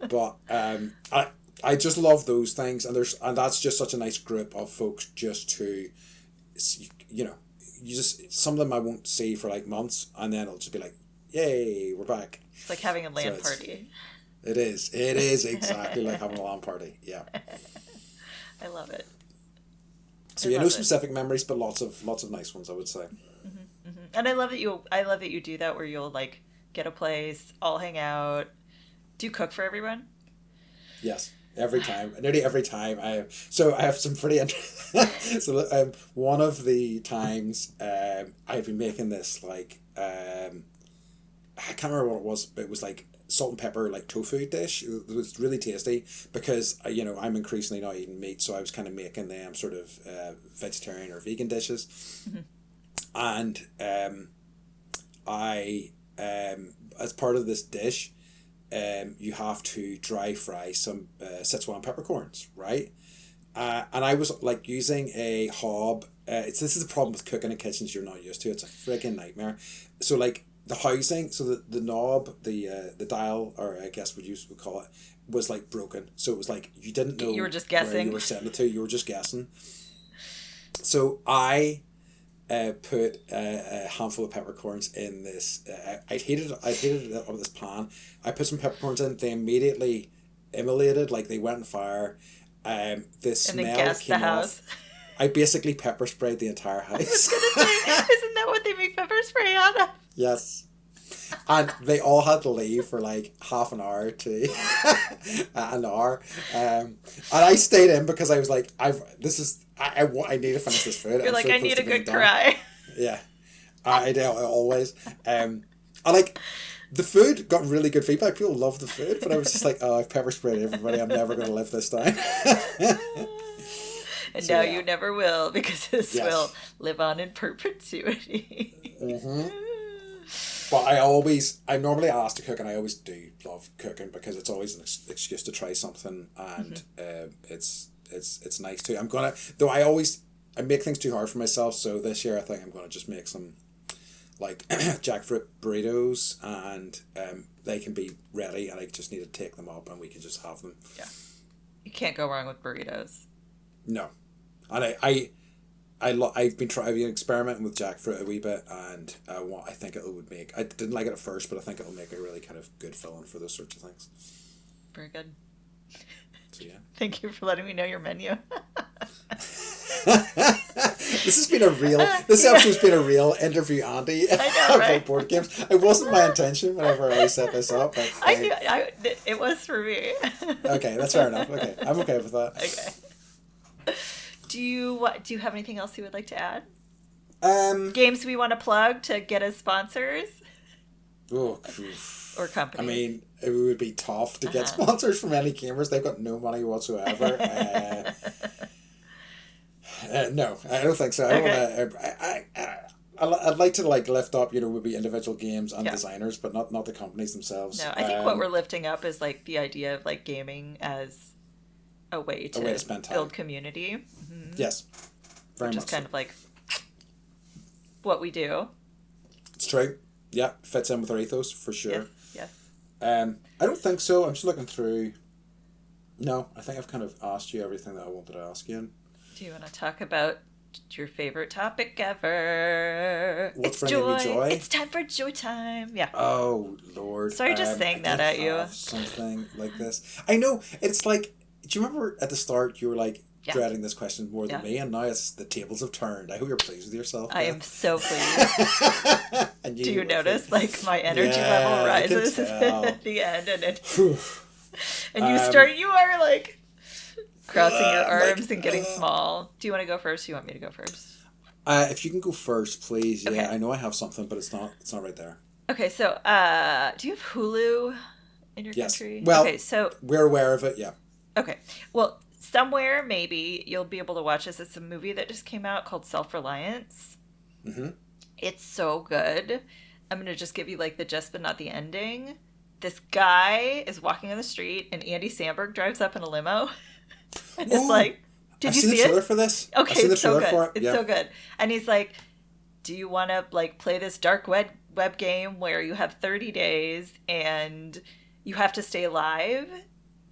But I just love those things, and that's just such a nice group of folks just to, you know, you just some of them I won't see for like months, and then it'll just be like, yay, we're back. It's like having a LAN party. It is exactly like having a LAN party. Yeah. I love it. So yeah, no specific memories, but lots of nice ones, I would say. Mm-hmm, mm-hmm. And I love that you do that, where you'll like get a place, all hang out. Do you cook for everyone? Yes, every time, nearly every time. I have some pretty interesting. So one of the times I've been making this like I can't remember what it was, but it was like salt and pepper like tofu dish. It was really tasty because you know, I'm increasingly not eating meat, so I was kind of making them sort of vegetarian or vegan dishes. Mm-hmm. And I as part of this dish, you have to dry fry some Szechuan peppercorns, right? And I was like using a hob. This is the problem with cooking in kitchens you're not used to. It's a freaking nightmare. So like the housing, so the knob, the dial, or I guess what you would call it, was like broken. So it was like you didn't know you were just guessing where you were setting it to. You were just guessing. So I put a handful of peppercorns in this. I heated it up with this pan. I put some peppercorns in. They immediately immolated, like they went on fire. The smell came off. I basically pepper sprayed the entire house. I was gonna say, isn't that what they make pepper spray out of? Yes. And they all had to leave for like half an hour to an hour. And I stayed in because I was like, I need to finish this food. You're like, I need a good cry. Yeah. I do, always. I like, the food got really good feedback. People loved the food, but I was just like, oh, I've pepper sprayed everybody. I'm never going to live this down. And so, now you never will, because this will live on in perpetuity. Mm-hmm. But I'm normally asked to cook, and I always do love cooking because it's always an excuse to try something, and it's nice too. I make things too hard for myself, so this year I think I'm gonna just make some like jackfruit burritos, and they can be ready, and I just need to take them up, and we can just have them. Yeah, you can't go wrong with burritos. No, and I've been experimenting with jackfruit a wee bit, and I think it would make. I didn't like it at first, but I think it'll make a really kind of good filling for those sorts of things. Very good. So yeah. Thank you for letting me know your menu. This episode's been a real interview, Andy. I know, right? About board games. It wasn't my intention whenever I set this up. But it was for me. Okay, that's fair enough. Okay, I'm okay with that. Okay. Do you have anything else you would like to add? Games we want to plug to get as sponsors? Oh, or companies? I mean, it would be tough to get sponsors from any gamers. They've got no money whatsoever. No, I don't think so. I'd like to like lift up, maybe individual games and designers, but not the companies themselves. No, I think what we're lifting up is like the idea of like gaming as a way to spend time. Build community. Mm-hmm. Yes, very much. Which is kind of like what we do. It's true. Yeah, fits in with our ethos for sure. Yes. I don't think so. I'm just looking through. No, I think I've kind of asked you everything that I wanted to ask you. Do you want to talk about Your favorite topic ever. What's It's bringing joy. me joy? It's time for joy time. Yeah. Oh, Lord. Sorry, just saying that at you. Have something like this. I know. It's like, do you remember at the start you were like dreading this question more than me, and now it's the tables have turned. I hope you're pleased with yourself. I am so pleased. Do you notice like my energy level rises at the end, and you are like crossing your arms and getting small. Do you want to go first? Do you want me to go first? If you can go first, please. Okay. Yeah, I know I have something, but it's not right there. Okay, so do you have Hulu in your country? Well, okay, so we're aware of it. Yeah. Okay, well, somewhere maybe you'll be able to watch this. It's a movie that just came out called Self-Reliance. Mm-hmm. It's so good. I'm gonna just give you like the gist, but not the ending. This guy is walking on the street, and Andy Samberg drives up in a limo, and it's like, did you see it? I've seen the trailer for this. Okay, it's so good. It's so good. And he's like, do you want to like play this dark web game where you have 30 days and you have to stay alive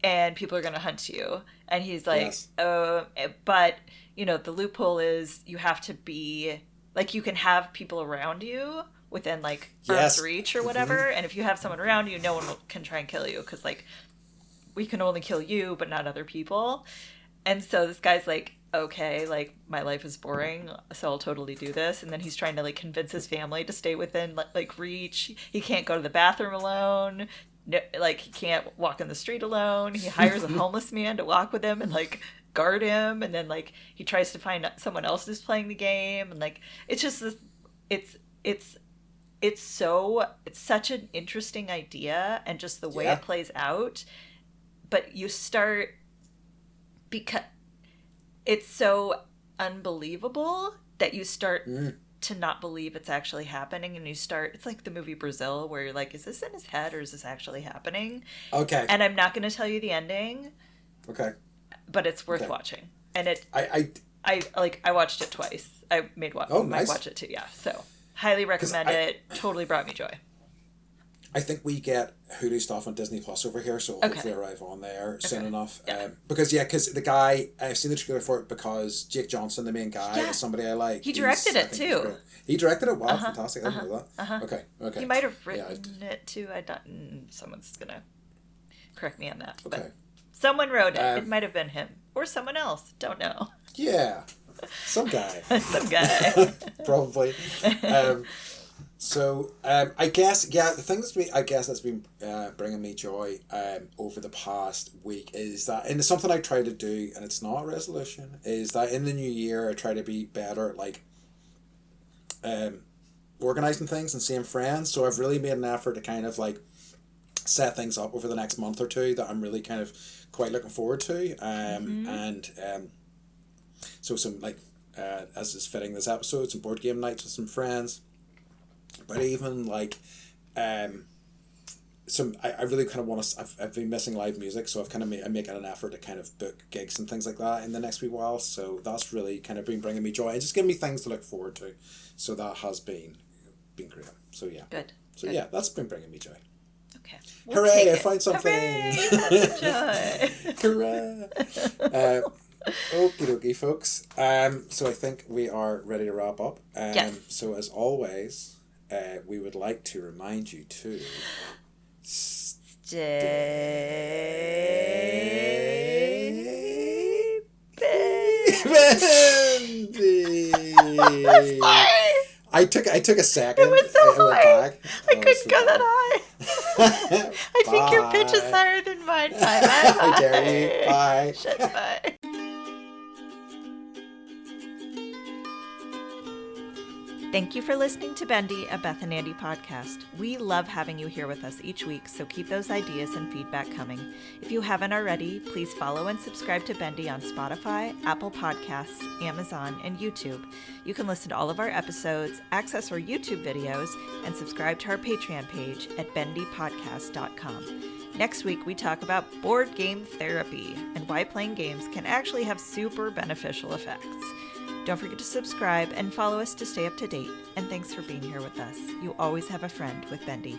and people are going to hunt you? And he's like, but you know, the loophole is you have to be like, you can have people around you within like arm's reach or whatever. Mm-hmm. And if you have someone around you, no one can try and kill you. 'Cause like we can only kill you, but not other people. And so this guy's like, okay, like my life is boring, so I'll totally do this. And then he's trying to like convince his family to stay within like reach. He can't go to the bathroom alone. No, like he can't walk in the street alone. He hires a homeless man to walk with him and like guard him. And then like he tries to find someone else who's playing the game. And like it's just this, it's such an interesting idea, and just the way it plays out. But you start, because it's so unbelievable that you start to not believe it's actually happening, and it's like the movie Brazil, where you're like, is this in his head or is this actually happening? Okay. And I'm not going to tell you the ending. Okay. But it's worth watching. And I watched it twice. I might watch it too, yeah. So highly recommend it. Totally brought me joy. I think we get Hulu stuff on Disney Plus over here, so hopefully arrive on there soon enough. Yeah. Because the guy, I've seen the trailer for it because Jake Johnson, the main guy, is somebody I like. He directed it too. He directed it? Wow, fantastic. I didn't know that. Okay. He might have written it too. Someone's going to correct me on that. Okay. But someone wrote it. It might have been him. Or someone else. Don't know. Yeah. Some guy. Some guy. Probably. So, I guess, the thing that's been bringing me joy over the past week is that, and it's something I try to do, and it's not a resolution, is that in the new year I try to be better at, like, organising things and seeing friends. So I've really made an effort to kind of, like, set things up over the next month or two that I'm really kind of quite looking forward to. So some, like, as is fitting this episode, some board game nights with some friends. But even like, I really kind of want to. I've been missing live music, so I'm making an effort to kind of book gigs and things like that in the next wee while. So that's really kind of been bringing me joy and just giving me things to look forward to. So that has been great. So yeah. Good. So yeah, that's been bringing me joy. Okay. Hooray! I found something. Hooray! Hooray! Okie dokie, folks. So I think we are ready to wrap up. Yes. So as always, we would like to remind you to stay Sorry. I took a second. It was so high. I couldn't go that high. I think your pitch is higher than mine. Bye. I dare you. Bye. Shit, bye. Thank you for listening to Bendy, a Beth and Andy podcast. We love having you here with us each week, so keep those ideas and feedback coming. If you haven't already, please follow and subscribe to Bendy on Spotify, Apple Podcasts, Amazon, and YouTube. You can listen to all of our episodes, access our YouTube videos, and subscribe to our Patreon page at bendypodcast.com. Next week, we talk about board game therapy and why playing games can actually have super beneficial effects. Don't forget to subscribe and follow us to stay up to date. And thanks for being here with us. You always have a friend with Bendy.